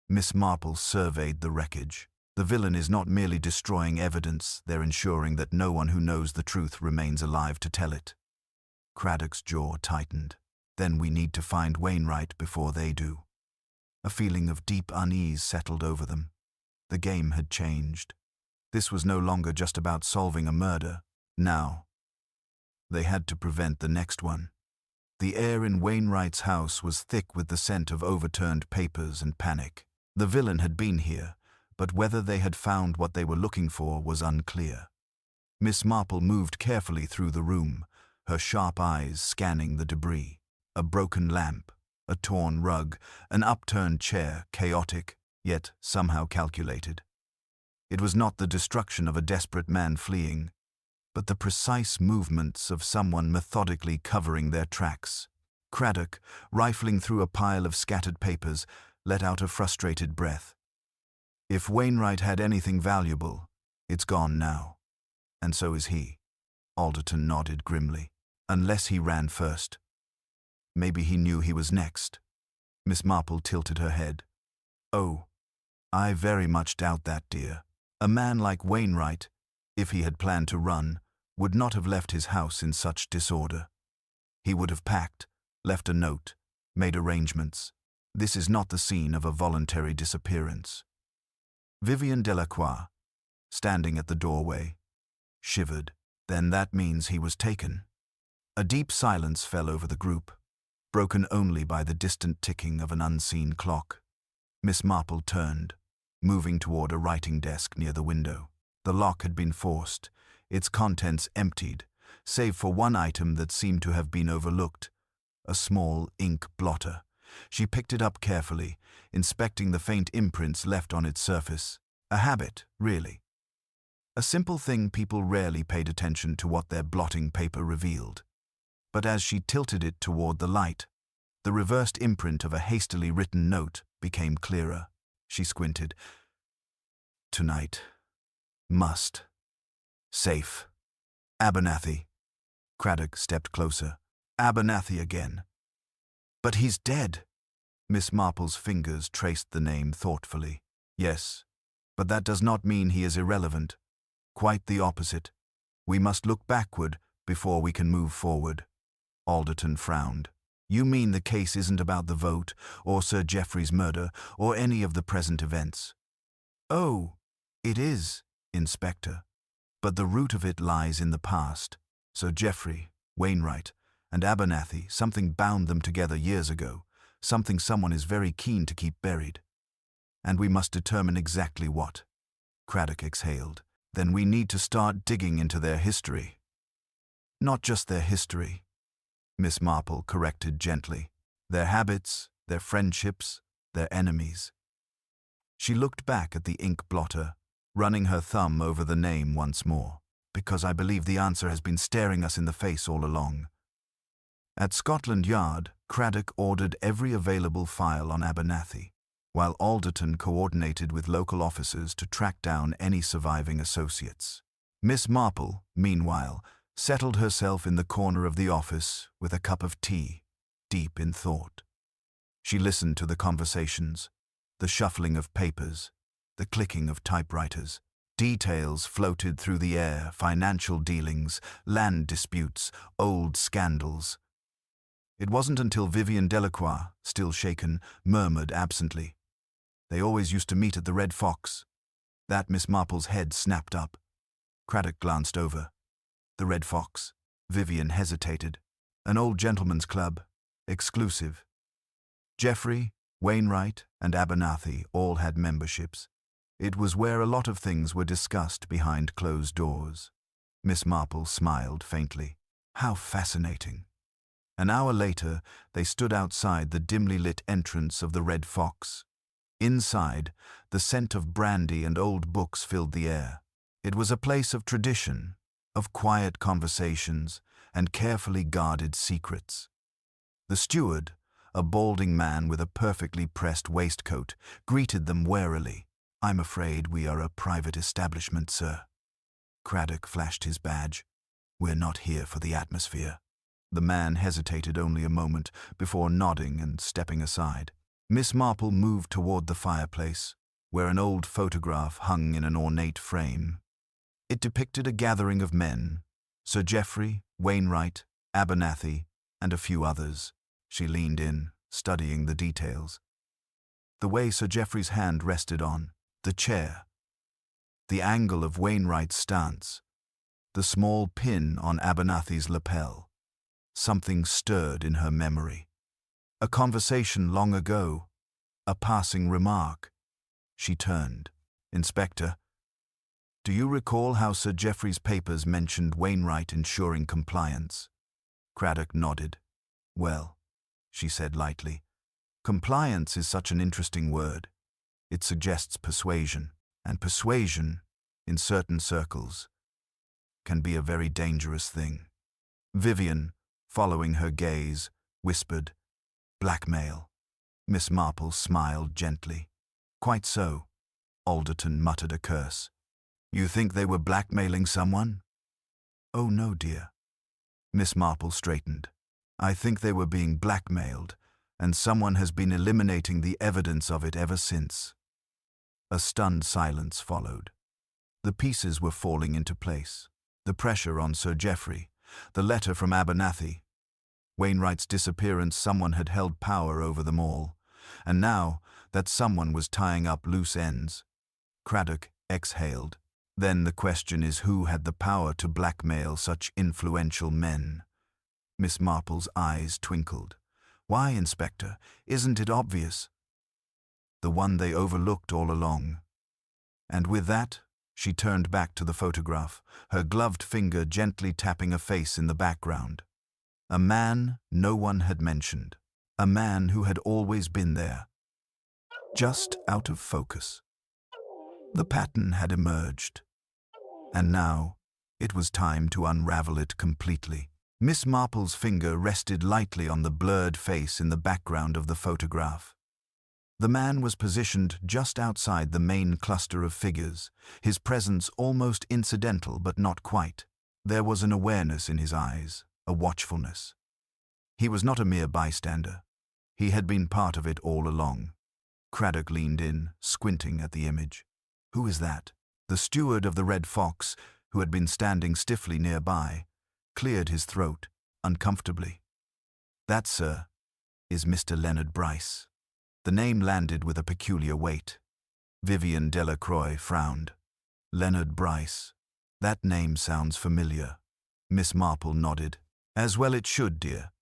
Miss Marple surveyed the wreckage. The villain is not merely destroying evidence, they're ensuring that no one who knows the truth remains alive to tell it. Craddock's jaw tightened. Then we need to find Wainwright before they do. A feeling of deep unease settled over them. The game had changed. This was no longer just about solving a murder. Now, they had to prevent the next one. The air in Wainwright's house was thick with the scent of overturned papers and panic. The villain had been here, but whether they had found what they were looking for was unclear. Miss Marple moved carefully through the room, her sharp eyes scanning the debris. A broken lamp, a torn rug, an upturned chair, chaotic, yet somehow calculated. It was not the destruction of a desperate man fleeing, but the precise movements of someone methodically covering their tracks. Craddock, rifling through a pile of scattered papers, let out a frustrated breath. If Wainwright had anything valuable, it's gone now. And so is he. Alderton nodded grimly. Unless he ran first. Maybe he knew he was next. Miss Marple tilted her head. "Oh, I very much doubt that, dear. A man like Wainwright, if he had planned to run, would not have left his house in such disorder. He would have packed, left a note, made arrangements. This is not the scene of a voluntary disappearance." Vivian Delacroix, standing at the doorway, shivered. "Then that means he was taken." A deep silence fell over the group, broken only by the distant ticking of an unseen clock. Miss Marple turned, moving toward a writing desk near the window. The lock had been forced, its contents emptied, save for one item that seemed to have been overlooked, a small ink blotter. She picked it up carefully, inspecting the faint imprints left on its surface. A habit, really. A simple thing people rarely paid attention to what their blotting paper revealed. But as she tilted it toward the light, the reversed imprint of a hastily written note became clearer. She squinted. "Tonight. Must. Safe. Abernathy." Craddock stepped closer. "Abernathy again." "But he's dead." Miss Marple's fingers traced the name thoughtfully. "Yes, but that does not mean he is irrelevant. Quite the opposite. We must look backward before we can move forward." Alderton frowned. "You mean the case isn't about the vote, or Sir Geoffrey's murder, or any of the present events?" "Oh, it is, Inspector. But the root of it lies in the past. Sir Geoffrey, Wainwright, and Abernathy, something bound them together years ago, something someone is very keen to keep buried. And we must determine exactly what." Craddock exhaled. "Then we need to start digging into their history." "Not just their history," Miss Marple corrected gently. "Their habits, their friendships, their enemies." She looked back at the ink blotter, running her thumb over the name once more. "Because I believe the answer has been staring us in the face all along." At Scotland Yard, Craddock ordered every available file on Abernathy, while Alderton coordinated with local officers to track down any surviving associates. Miss Marple, meanwhile, settled herself in the corner of the office with a cup of tea. deep in thought. She listened to the conversations, the shuffling of papers, the clicking of typewriters. Details floated through the air: financial dealings, land disputes, old scandals. It wasn't until Vivian Delacroix, still shaken, murmured absently, "They always used to meet at the Red Fox," that Miss Marple's head snapped up. Craddock glanced over. The Red Fox. Vivian hesitated. An old gentleman's club. Exclusive. Geoffrey, Wainwright, and Abernathy all had memberships. It was where a lot of things were discussed behind closed doors. Miss Marple smiled faintly. How fascinating. An hour later, they stood outside the dimly lit entrance of the Red Fox. Inside, the scent of brandy and old books filled the air. It was a place of tradition, of quiet conversations and carefully guarded secrets. The steward, a balding man with a perfectly pressed waistcoat, greeted them warily. "I'm afraid we are a private establishment, sir." Craddock flashed his badge. "We're not here for the atmosphere." The man hesitated only a moment before nodding and stepping aside. Miss Marple moved toward the fireplace, where an old photograph hung in an ornate frame. It depicted a gathering of men: Sir Geoffrey, Wainwright, Abernathy, and a few others. She leaned in, studying the details. The way Sir Geoffrey's hand rested on the chair, the angle of Wainwright's stance, the small pin on Abernathy's lapel. Something stirred in her memory. A conversation long ago, a passing remark. She turned. "Inspector, do you recall how Sir Geoffrey's papers mentioned Wainwright ensuring compliance?" Craddock nodded. "Well," she said lightly, "compliance is such an interesting word. It suggests persuasion, and persuasion, in certain circles, can be a very dangerous thing." Vivian, following her gaze, whispered, "Blackmail." Miss Marple smiled gently. "Quite so." Alderton muttered a curse. "You think they were blackmailing someone?" "Oh no, dear." Miss Marple straightened. "I think they were being blackmailed, and someone has been eliminating the evidence of it ever since." A stunned silence followed. The pieces were falling into place. The pressure on Sir Geoffrey, the letter from Abernathy, Wainwright's disappearance. Someone had held power over them all, and now that someone was tying up loose ends. Craddock exhaled. "Then the question is, who had the power to blackmail such influential men?" Miss Marple's eyes twinkled. "Why, Inspector, isn't it obvious? The one they overlooked all along." And with that, she turned back to the photograph, her gloved finger gently tapping a face in the background. A man no one had mentioned. A man who had always been there, just out of focus. The pattern had emerged, and now it was time to unravel it completely. Miss Marple's finger rested lightly on the blurred face in the background of the photograph. The man was positioned just outside the main cluster of figures, his presence almost incidental but not quite. There was an awareness in his eyes, a watchfulness. He was not a mere bystander. He had been part of it all along. Craddock leaned in, squinting at the image. "Who is that?" The steward of the Red Fox, who had been standing stiffly nearby, cleared his throat, uncomfortably. "That, sir, is Mr. Leonard Bryce." The name landed with a peculiar weight. Vivian Delacroix frowned. "Leonard Bryce. That name sounds familiar." Miss Marple nodded. "As well it should, dear.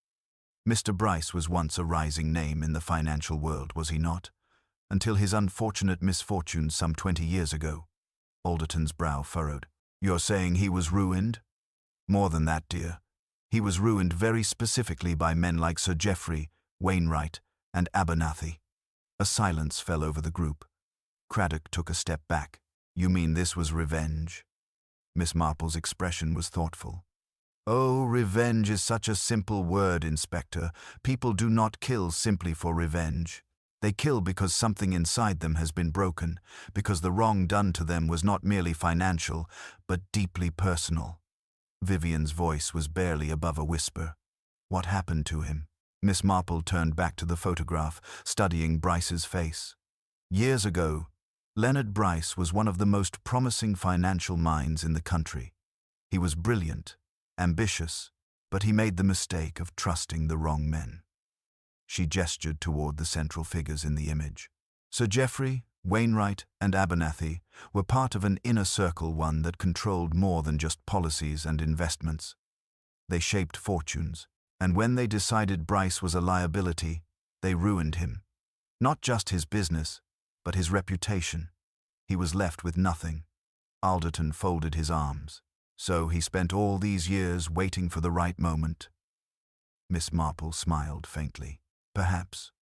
Mr. Bryce was once a rising name in the financial world, was he not? Until his unfortunate misfortune some 20 years ago." Alderton's brow furrowed. "You're saying he was ruined?" "More than that, dear. He was ruined very specifically by men like Sir Geoffrey, Wainwright, and Abernathy." A silence fell over the group. Craddock took a step back. "You mean this was revenge?" Miss Marple's expression was thoughtful. "Oh, revenge is such a simple word, Inspector. People do not kill simply for revenge. They kill because something inside them has been broken, because the wrong done to them was not merely financial, but deeply personal." Vivian's voice was barely above a whisper. "What happened to him?" Miss Marple turned back to the photograph, studying Bryce's face. Years ago, Leonard Bryce was one of the most promising financial minds in the country. He was brilliant, ambitious, but he made the mistake of trusting the wrong men. She gestured toward the central figures in the image. Sir Geoffrey, Wainwright, and Abernathy were part of an inner circle, one that controlled more than just policies and investments. They shaped fortunes, and when they decided Bryce was a liability, they ruined him. Not just his business, but his reputation. He was left with nothing. Alderton folded his arms. So he spent all these years waiting for the right moment. Miss Marple smiled faintly. Perhaps.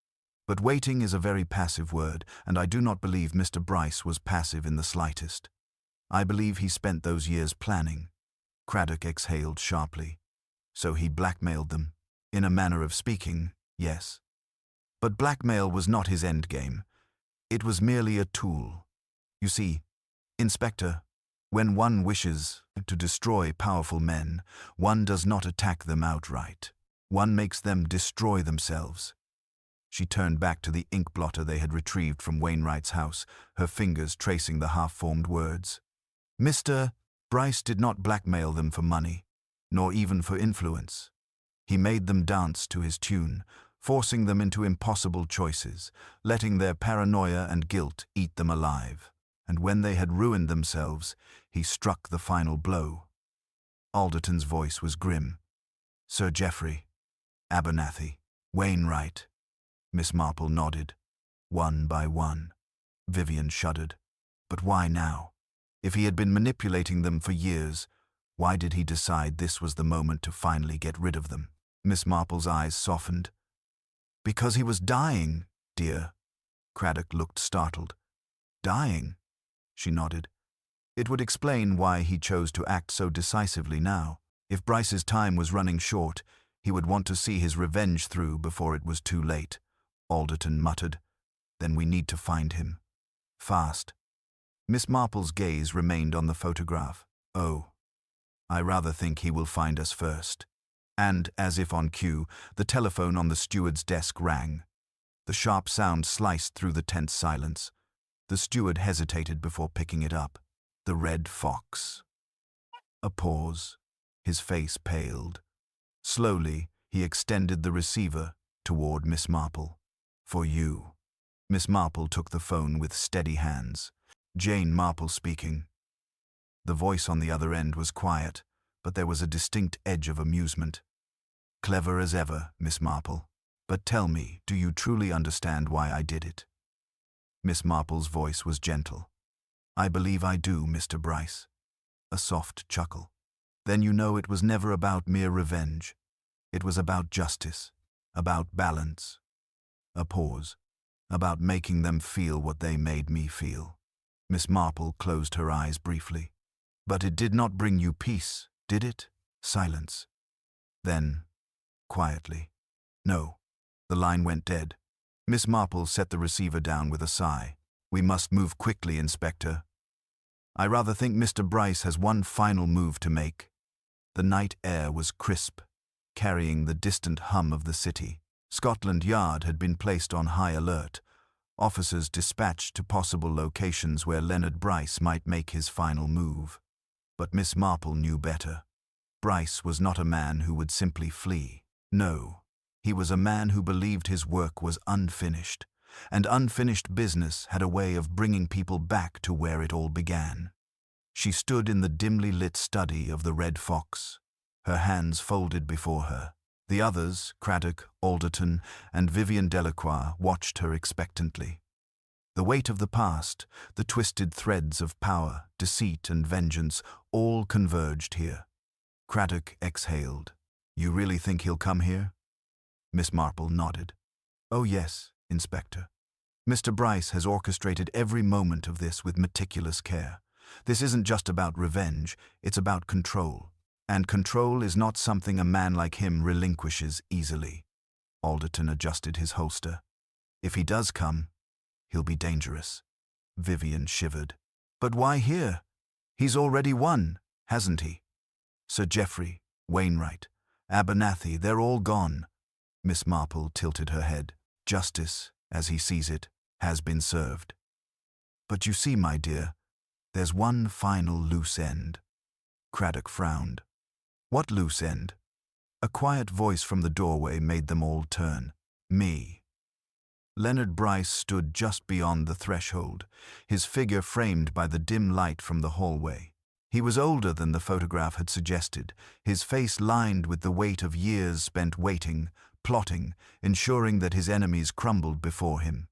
But waiting is a very passive word, and I do not believe Mr. Bryce was passive in the slightest. I believe he spent those years planning. Craddock exhaled sharply. So he blackmailed them. In a manner of speaking, yes. But blackmail was not his endgame. It was merely a tool. You see, Inspector, when one wishes to destroy powerful men, one does not attack them outright. One makes them destroy themselves. She turned back to the ink blotter they had retrieved from Wainwright's house, her fingers tracing the half-formed words. Mr. Bryce did not blackmail them for money, nor even for influence. He made them dance to his tune, forcing them into impossible choices, letting their paranoia and guilt eat them alive. And when they had ruined themselves, he struck the final blow. Alderton's voice was grim. Sir Geoffrey, Abernathy, Wainwright. Miss Marple nodded. One by one. Vivian shuddered. But why now? If he had been manipulating them for years, why did he decide this was the moment to finally get rid of them? Miss Marple's eyes softened. Because he was dying, dear. Craddock looked startled. Dying? She nodded. It would explain why he chose to act so decisively now. If Bryce's time was running short, he would want to see his revenge through before it was too late. Alderton muttered. Then we need to find him. Fast. Miss Marple's gaze remained on the photograph. Oh, I rather think he will find us first. And, as if on cue, the telephone on the steward's desk rang. The sharp sound sliced through the tense silence. The steward hesitated before picking it up. The Red Fox. A pause. His face paled. Slowly, he extended the receiver toward Miss Marple. For you. Miss Marple took the phone with steady hands. Jane Marple speaking. The voice on the other end was quiet, but there was a distinct edge of amusement. Clever as ever, Miss Marple. But tell me, do you truly understand why I did it? Miss Marple's voice was gentle. I believe I do, Mr. Bryce. A soft chuckle. Then you know it was never about mere revenge. It was about justice, about balance. A pause. About making them feel what they made me feel. Miss Marple closed her eyes briefly. But it did not bring you peace, did it? Silence. Then, quietly. No. The line went dead. Miss Marple set the receiver down with a sigh. We must move quickly, Inspector. I rather think Mr. Bryce has one final move to make. The night air was crisp, carrying the distant hum of the city. Scotland Yard had been placed on high alert, officers dispatched to possible locations where Leonard Bryce might make his final move. But Miss Marple knew better. Bryce was not a man who would simply flee. No, he was a man who believed his work was unfinished, and unfinished business had a way of bringing people back to where it all began. She stood in the dimly lit study of the Red Fox, her hands folded before her. The others, Craddock, Alderton, and Vivian Delacroix, watched her expectantly. The weight of the past, the twisted threads of power, deceit, and vengeance, all converged here. Craddock exhaled. You really think he'll come here? Miss Marple nodded. Oh yes, Inspector. Mr. Bryce has orchestrated every moment of this with meticulous care. This isn't just about revenge, it's about control. And control is not something a man like him relinquishes easily. Alderton adjusted his holster. If he does come, he'll be dangerous. Vivian shivered. But why here? He's already won, hasn't he? Sir Geoffrey, Wainwright, Abernathy, they're all gone. Miss Marple tilted her head. Justice, as he sees it, has been served. But you see, my dear, there's one final loose end. Craddock frowned. What loose end? A quiet voice from the doorway made them all turn. Me. Leonard Bryce stood just beyond the threshold, his figure framed by the dim light from the hallway. He was older than the photograph had suggested, his face lined with the weight of years spent waiting, plotting, ensuring that his enemies crumbled before him.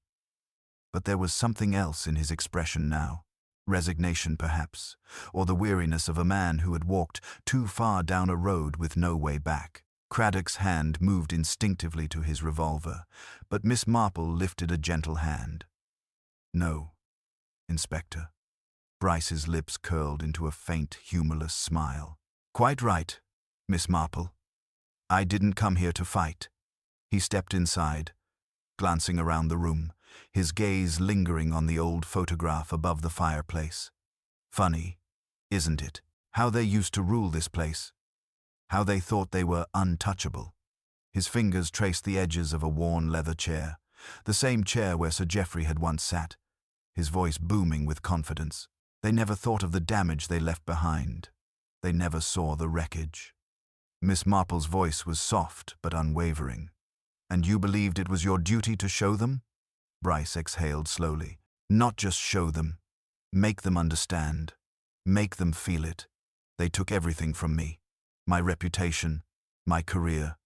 But there was something else in his expression now. Resignation, perhaps, or the weariness of a man who had walked too far down a road with no way back. Craddock's hand moved instinctively to his revolver, but Miss Marple lifted a gentle hand. No, Inspector. Bryce's lips curled into a faint, humorless smile. Quite right, Miss Marple. I didn't come here to fight. He stepped inside, glancing around the room, his gaze lingering on the old photograph above the fireplace. Funny, isn't it, how they used to rule this place? How they thought they were untouchable. His fingers traced the edges of a worn leather chair, the same chair where Sir Geoffrey had once sat, his voice booming with confidence. They never thought of the damage they left behind. They never saw the wreckage. Miss Marple's voice was soft but unwavering. And you believed it was your duty to show them? Bryce exhaled slowly. Not just show them. Make them understand. Make them feel it. They took everything from me. My reputation, my career,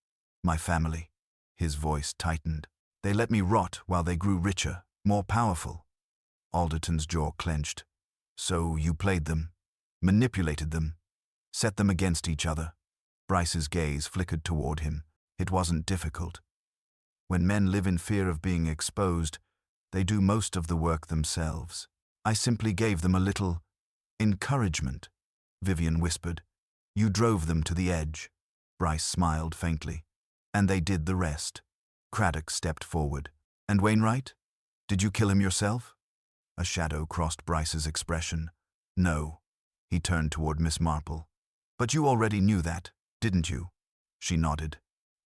my family. His voice tightened. They let me rot while they grew richer, more powerful. Alderton's jaw clenched. So you played them, manipulated them, set them against each other. Bryce's gaze flickered toward him. It wasn't difficult. When men live in fear of being exposed, they do most of the work themselves. I simply gave them a little encouragement, Vivian whispered. You drove them to the edge. Bryce smiled faintly. And they did the rest. Craddock stepped forward. And Wainwright? Did you kill him yourself? A shadow crossed Bryce's expression. No. He turned toward Miss Marple. But you already knew that, didn't you? She nodded.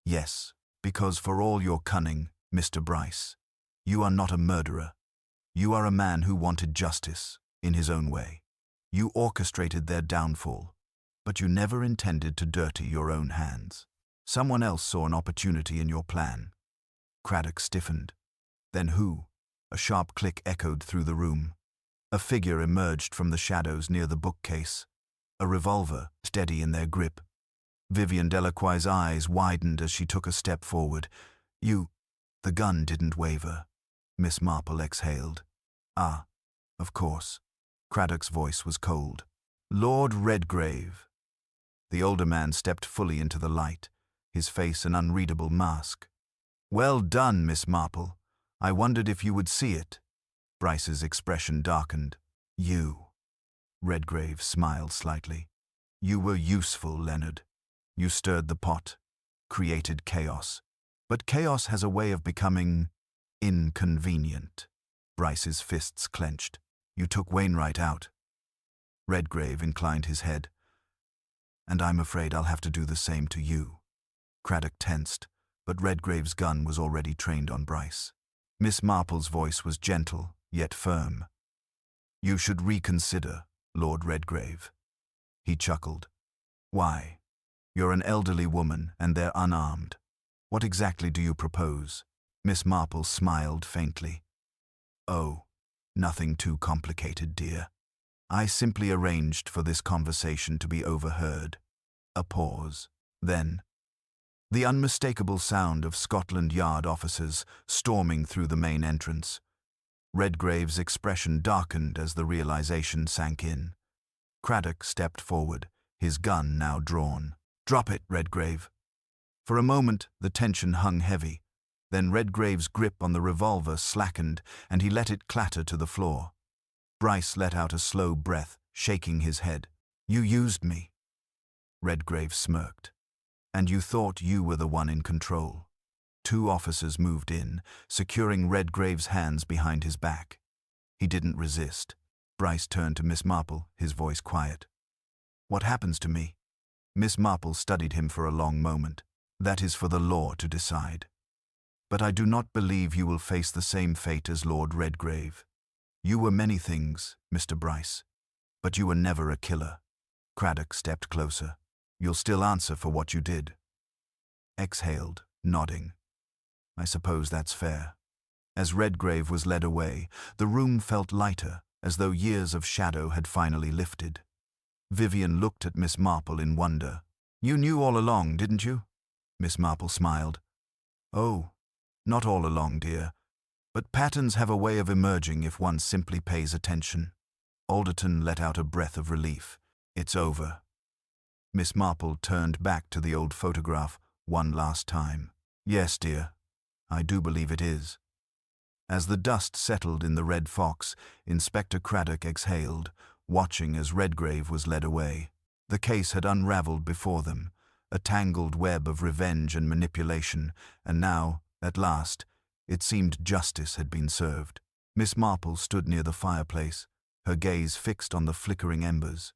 Yes, because for all your cunning, Mr. Bryce, you are not a murderer. You are a man who wanted justice, in his own way. You orchestrated their downfall, but you never intended to dirty your own hands. Someone else saw an opportunity in your plan. Craddock stiffened. Then who? A sharp click echoed through the room. A figure emerged from the shadows near the bookcase, a revolver steady in their grip. Vivian Delacroix's eyes widened as she took a step forward. You... The gun didn't waver. Miss Marple exhaled. Ah, of course. Craddock's voice was cold. Lord Redgrave. The older man stepped fully into the light, his face an unreadable mask. Well done, Miss Marple. I wondered if you would see it. Bryce's expression darkened. You. Redgrave smiled slightly. You were useful, Leonard. You stirred the pot, created chaos. But chaos has a way of becoming inconvenient. Bryce's fists clenched. You took Wainwright out. Redgrave inclined his head. And I'm afraid I'll have to do the same to you. Craddock tensed, but Redgrave's gun was already trained on Bryce. Miss Marple's voice was gentle, yet firm. You should reconsider, Lord Redgrave. He chuckled. Why? You're an elderly woman, and they're unarmed. What exactly do you propose? Miss Marple smiled faintly. Oh, nothing too complicated, dear. I simply arranged for this conversation to be overheard. A pause. Then, the unmistakable sound of Scotland Yard officers storming through the main entrance. Redgrave's expression darkened as the realization sank in. Craddock stepped forward, his gun now drawn. Drop it, Redgrave. For a moment, the tension hung heavy. Then Redgrave's grip on the revolver slackened, and he let it clatter to the floor. Bryce let out a slow breath, shaking his head. You used me. Redgrave smirked. And you thought you were the one in control. Two officers moved in, securing Redgrave's hands behind his back. He didn't resist. Bryce turned to Miss Marple, his voice quiet. What happens to me? Miss Marple studied him for a long moment. That is for the law to decide. But I do not believe you will face the same fate as Lord Redgrave. You were many things, Mr. Bryce, but you were never a killer. Craddock stepped closer. You'll still answer for what you did. Exhaled, nodding. I suppose that's fair. As Redgrave was led away, the room felt lighter, as though years of shadow had finally lifted. Vivian looked at Miss Marple in wonder. You knew all along, didn't you? Miss Marple smiled. Oh, not all along, dear. But patterns have a way of emerging if one simply pays attention. Alderton let out a breath of relief. It's over. Miss Marple turned back to the old photograph one last time. Yes, dear, I do believe it is. As the dust settled in the Red Fox, Inspector Craddock exhaled, watching as Redgrave was led away. The case had unraveled before them, a tangled web of revenge and manipulation, and now, at last, it seemed justice had been served. Miss Marple stood near the fireplace, her gaze fixed on the flickering embers.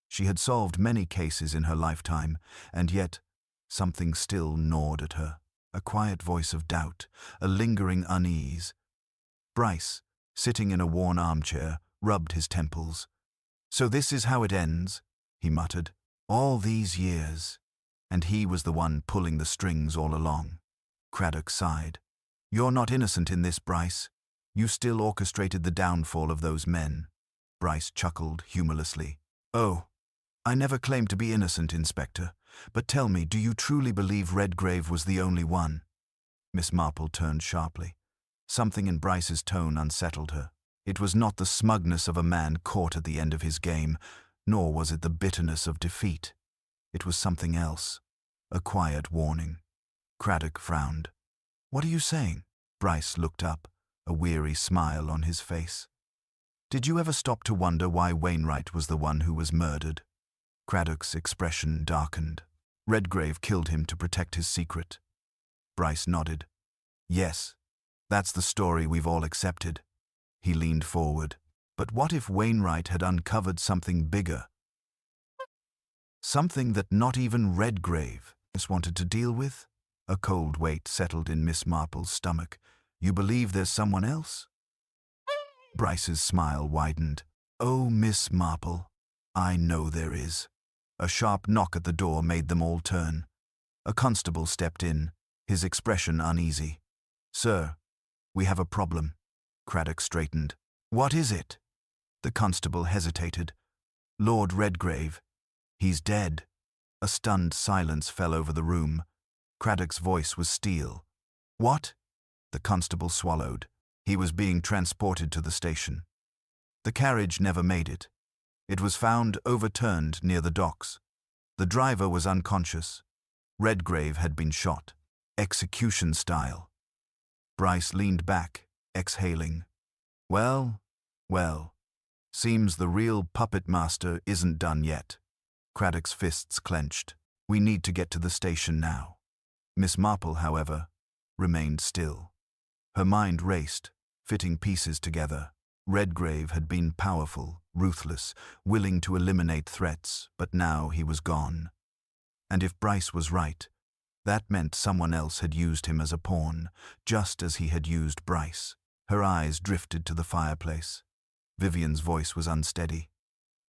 She had solved many cases in her lifetime, and yet something still gnawed at her, a quiet voice of doubt, a lingering unease. Bryce, sitting in a worn armchair, rubbed his temples. So this is how it ends, he muttered. All these years. And he was the one pulling the strings all along. Craddock sighed. You're not innocent in this, Bryce. You still orchestrated the downfall of those men. Bryce chuckled humorlessly. Oh, I never claimed to be innocent, Inspector. But tell me, do you truly believe Redgrave was the only one? Miss Marple turned sharply. Something in Bryce's tone unsettled her. It was not the smugness of a man caught at the end of his game, nor was it the bitterness of defeat. It was something else, a quiet warning. Craddock frowned. What are you saying? Bryce looked up, a weary smile on his face. Did you ever stop to wonder why Wainwright was the one who was murdered? Craddock's expression darkened. Redgrave killed him to protect his secret. Bryce nodded. Yes, that's the story we've all accepted. He leaned forward. But what if Wainwright had uncovered something bigger? Something that not even Redgrave wanted to deal with? A cold weight settled in Miss Marple's stomach. You believe there's someone else? Bryce's smile widened. Oh, Miss Marple, I know there is. A sharp knock at the door made them all turn. A constable stepped in, his expression uneasy. Sir, we have a problem. Craddock straightened. What is it? The constable hesitated. Lord Redgrave. He's dead. A stunned silence fell over the room. Craddock's voice was steel. What? The constable swallowed. He was being transported to the station. The carriage never made it. It was found overturned near the docks. The driver was unconscious. Redgrave had been shot. Execution style. Bryce leaned back, exhaling. Well, seems the real puppet master isn't done yet. Craddock's fists clenched. We need to get to the station now. Miss Marple, however, remained still. Her mind raced, fitting pieces together. Redgrave had been powerful, ruthless, willing to eliminate threats, but now he was gone. And if Bryce was right, that meant someone else had used him as a pawn, just as he had used Bryce. Her eyes drifted to the fireplace. Vivian's voice was unsteady.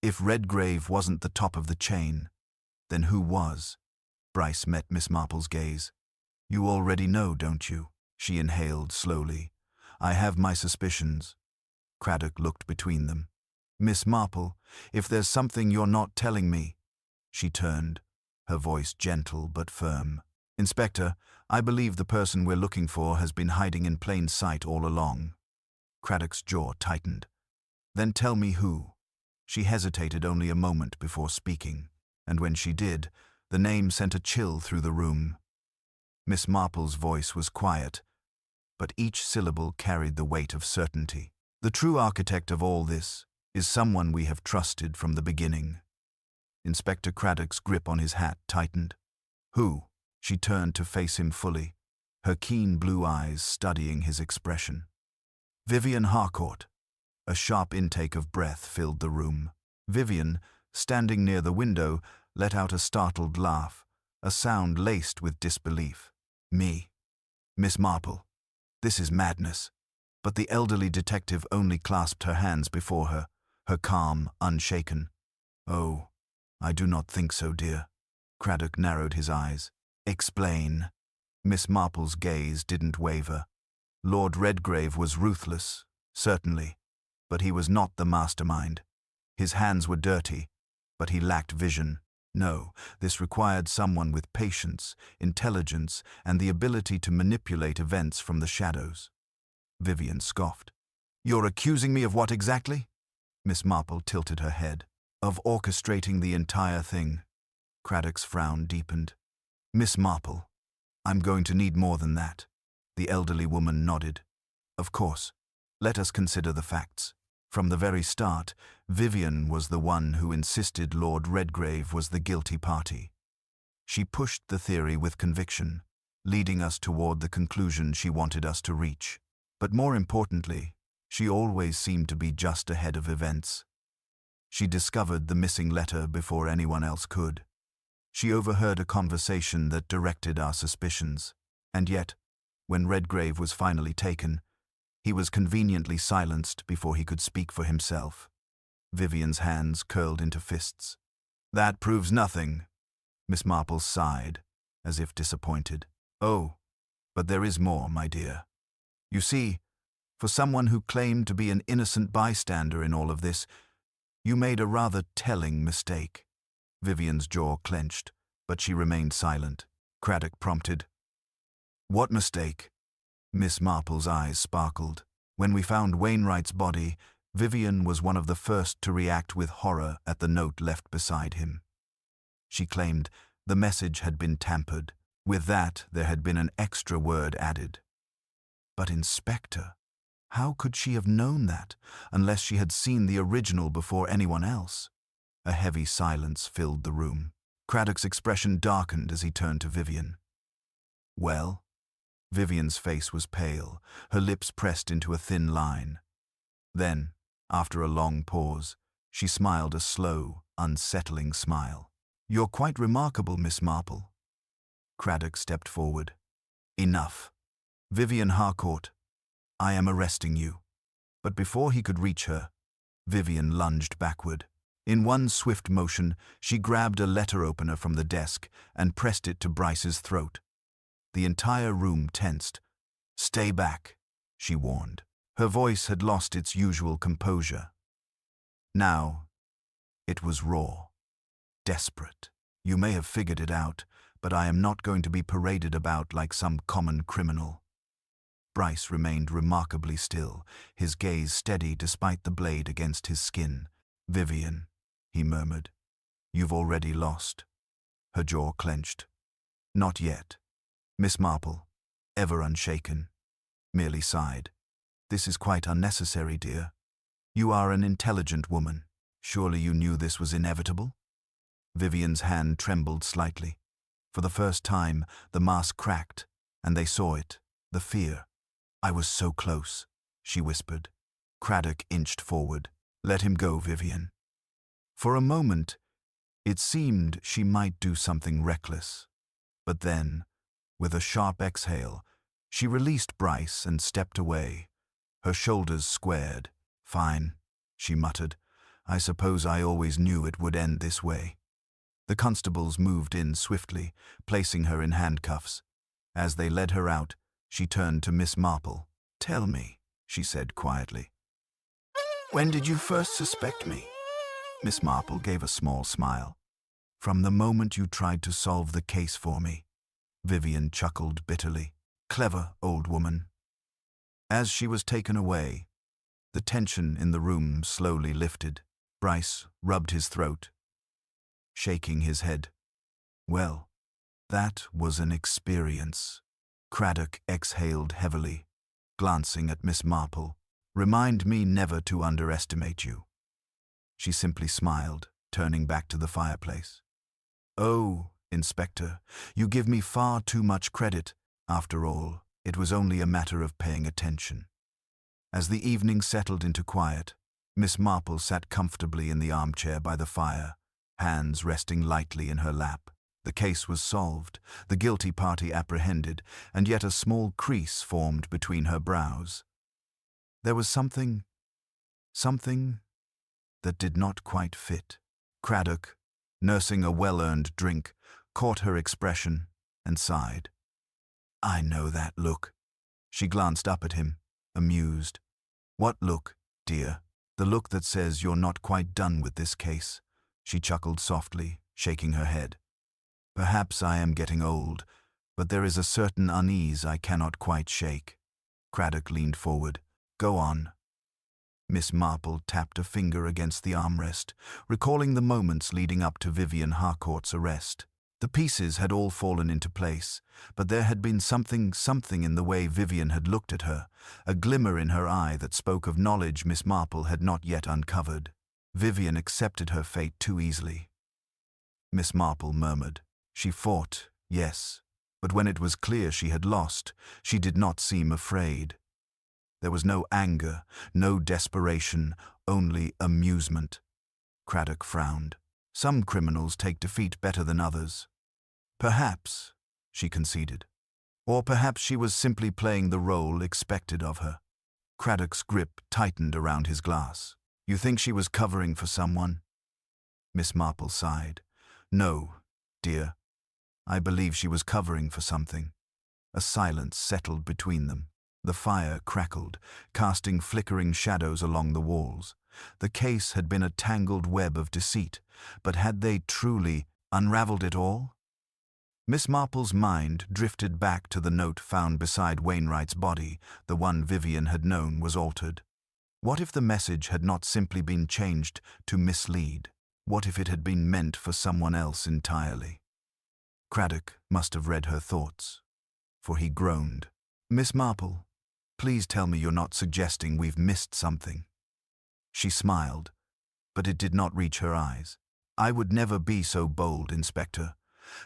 If Redgrave wasn't the top of the chain, then who was? Bryce met Miss Marple's gaze. You already know, don't you? She inhaled slowly. I have my suspicions. Craddock looked between them. Miss Marple, if there's something you're not telling me. She turned, her voice gentle but firm. Inspector, I believe the person we're looking for has been hiding in plain sight all along. Craddock's jaw tightened. Then tell me who. She hesitated only a moment before speaking, and when she did, the name sent a chill through the room. Miss Marple's voice was quiet, but each syllable carried the weight of certainty. The true architect of all this is someone we have trusted from the beginning. Inspector Craddock's grip on his hat tightened. Who? She turned to face him fully, her keen blue eyes studying his expression. Vivian Harcourt. A sharp intake of breath filled the room. Vivian, standing near the window, let out a startled laugh, a sound laced with disbelief. Me. Miss Marple, this is madness. But the elderly detective only clasped her hands before her, her calm unshaken. Oh, I do not think so, dear. Craddock narrowed his eyes. Explain. Miss Marple's gaze didn't waver. Lord Redgrave was ruthless, certainly, but he was not the mastermind. His hands were dirty, but he lacked vision. No, this required someone with patience, intelligence, and the ability to manipulate events from the shadows. Vivian scoffed. You're accusing me of what exactly? Miss Marple tilted her head. Of orchestrating the entire thing. Craddock's frown deepened. Miss Marple, I'm going to need more than that. The elderly woman nodded. Of course. Let us consider the facts. From the very start, Vivian was the one who insisted Lord Redgrave was the guilty party. She pushed the theory with conviction, leading us toward the conclusion she wanted us to reach. But more importantly, she always seemed to be just ahead of events. She discovered the missing letter before anyone else could. She overheard a conversation that directed our suspicions, and yet, when Redgrave was finally taken, he was conveniently silenced before he could speak for himself. Vivian's hands curled into fists. That proves nothing. Miss Marple sighed, as if disappointed. Oh, but there is more, my dear. You see, for someone who claimed to be an innocent bystander in all of this, you made a rather telling mistake. Vivian's jaw clenched, but she remained silent. Craddock prompted. What mistake? Miss Marple's eyes sparkled. When we found Wainwright's body, Vivian was one of the first to react with horror at the note left beside him. She claimed the message had been tampered. With that, there had been an extra word added. But Inspector, how could she have known that, unless she had seen the original before anyone else? A heavy silence filled the room. Craddock's expression darkened as he turned to Vivian. Well? Vivian's face was pale, her lips pressed into a thin line. Then, after a long pause, she smiled a slow, unsettling smile. You're quite remarkable, Miss Marple. Craddock stepped forward. Enough. Vivian Harcourt, I am arresting you. But before he could reach her, Vivian lunged backward. In one swift motion, she grabbed a letter opener from the desk and pressed it to Bryce's throat. The entire room tensed. Stay back, she warned. Her voice had lost its usual composure. Now, it was raw, desperate. You may have figured it out, but I am not going to be paraded about like some common criminal. Bryce remained remarkably still, his gaze steady despite the blade against his skin. Vivian, he murmured, you've already lost. Her jaw clenched. Not yet. Miss Marple, ever unshaken, merely sighed. This is quite unnecessary, dear. You are an intelligent woman. Surely you knew this was inevitable? Vivian's hand trembled slightly. For the first time, the mask cracked, and they saw it, the fear. I was so close, she whispered. Craddock inched forward. Let him go, Vivian. For a moment, it seemed she might do something reckless. But then, with a sharp exhale, she released Bryce and stepped away. Her shoulders squared. Fine, she muttered. I suppose I always knew it would end this way. The constables moved in swiftly, placing her in handcuffs. As they led her out, she turned to Miss Marple. Tell me, she said quietly. When did you first suspect me? Miss Marple gave a small smile. From the moment you tried to solve the case for me. Vivian chuckled bitterly. Clever old woman. As she was taken away, the tension in the room slowly lifted. Bryce rubbed his throat, shaking his head. Well, that was an experience. Craddock exhaled heavily, glancing at Miss Marple. Remind me never to underestimate you. She simply smiled, turning back to the fireplace. Oh, Inspector, you give me far too much credit. After all, it was only a matter of paying attention. As the evening settled into quiet, Miss Marple sat comfortably in the armchair by the fire, hands resting lightly in her lap. The case was solved, the guilty party apprehended, and yet a small crease formed between her brows. There was something that did not quite fit. Craddock, nursing a well-earned drink, caught her expression and sighed. "I know that look." She glanced up at him, amused. "What look, dear?" "The look that says you're not quite done with this case." She chuckled softly, shaking her head. "Perhaps I am getting old, but there is a certain unease I cannot quite shake." Craddock leaned forward. "Go on." Miss Marple tapped a finger against the armrest, recalling the moments leading up to Vivian Harcourt's arrest. The pieces had all fallen into place, but there had been something in the way Vivian had looked at her, a glimmer in her eye that spoke of knowledge Miss Marple had not yet uncovered. Vivian accepted her fate too easily. Miss Marple murmured. She fought, yes, but when it was clear she had lost, she did not seem afraid. There was no anger, no desperation, only amusement. Craddock frowned. Some criminals take defeat better than others. Perhaps, she conceded. Or perhaps she was simply playing the role expected of her. Craddock's grip tightened around his glass. "You think she was covering for someone?" Miss Marple sighed. "No, dear. I believe she was covering for something." A silence settled between them. The fire crackled, casting flickering shadows along the walls. The case had been a tangled web of deceit, but had they truly unraveled it all? Miss Marple's mind drifted back to the note found beside Wainwright's body. The one Vivian had known was altered. What if the message had not simply been changed to mislead? What if it had been meant for someone else entirely? Craddock must have read her thoughts, for he groaned. "Miss Marple, please tell me you're not suggesting we've missed something." She smiled, but it did not reach her eyes. "I would never be so bold, Inspector.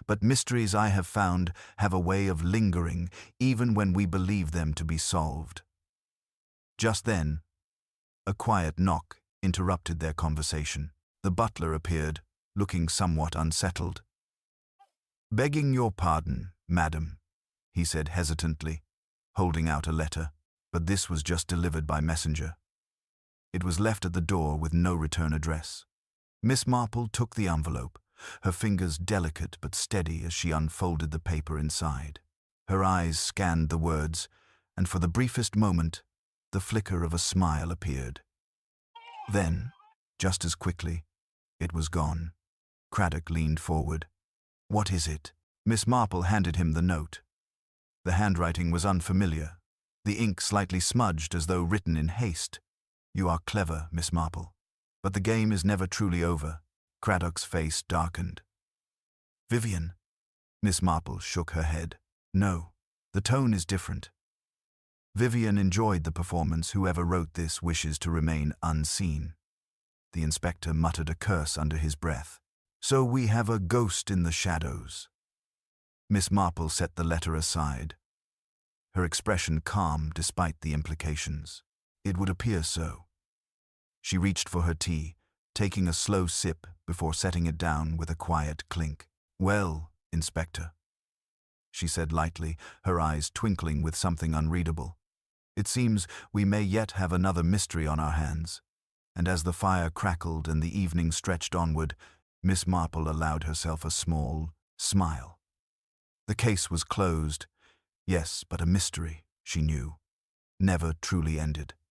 But mysteries I have found have a way of lingering even when we believe them to be solved." Just then, a quiet knock interrupted their conversation. The butler appeared, looking somewhat unsettled. "Begging your pardon, madam," he said hesitantly, holding out a letter, but this was just delivered by messenger. It was left at the door with no return address. Miss Marple took the envelope, her fingers delicate but steady as she unfolded the paper inside. Her eyes scanned the words, and for the briefest moment, the flicker of a smile appeared. Then, just as quickly, it was gone. Craddock leaned forward. "What is it?" Miss Marple handed him the note. The handwriting was unfamiliar, the ink slightly smudged as though written in haste. "You are clever, Miss Marple, but the game is never truly over." Craddock's face darkened. "Vivian?" Miss Marple shook her head. "No, the tone is different. Vivian enjoyed the performance. Whoever wrote this wishes to remain unseen." The inspector muttered a curse under his breath. "So we have a ghost in the shadows." Miss Marple set the letter aside, her expression calm despite the implications. It would appear so. She reached for her tea, taking a slow sip before setting it down with a quiet clink. "Well, Inspector," she said lightly, her eyes twinkling with something unreadable. "It seems we may yet have another mystery on our hands." And as the fire crackled and the evening stretched onward, Miss Marple allowed herself a small smile. The case was closed, yes, but a mystery, she knew, never truly ended.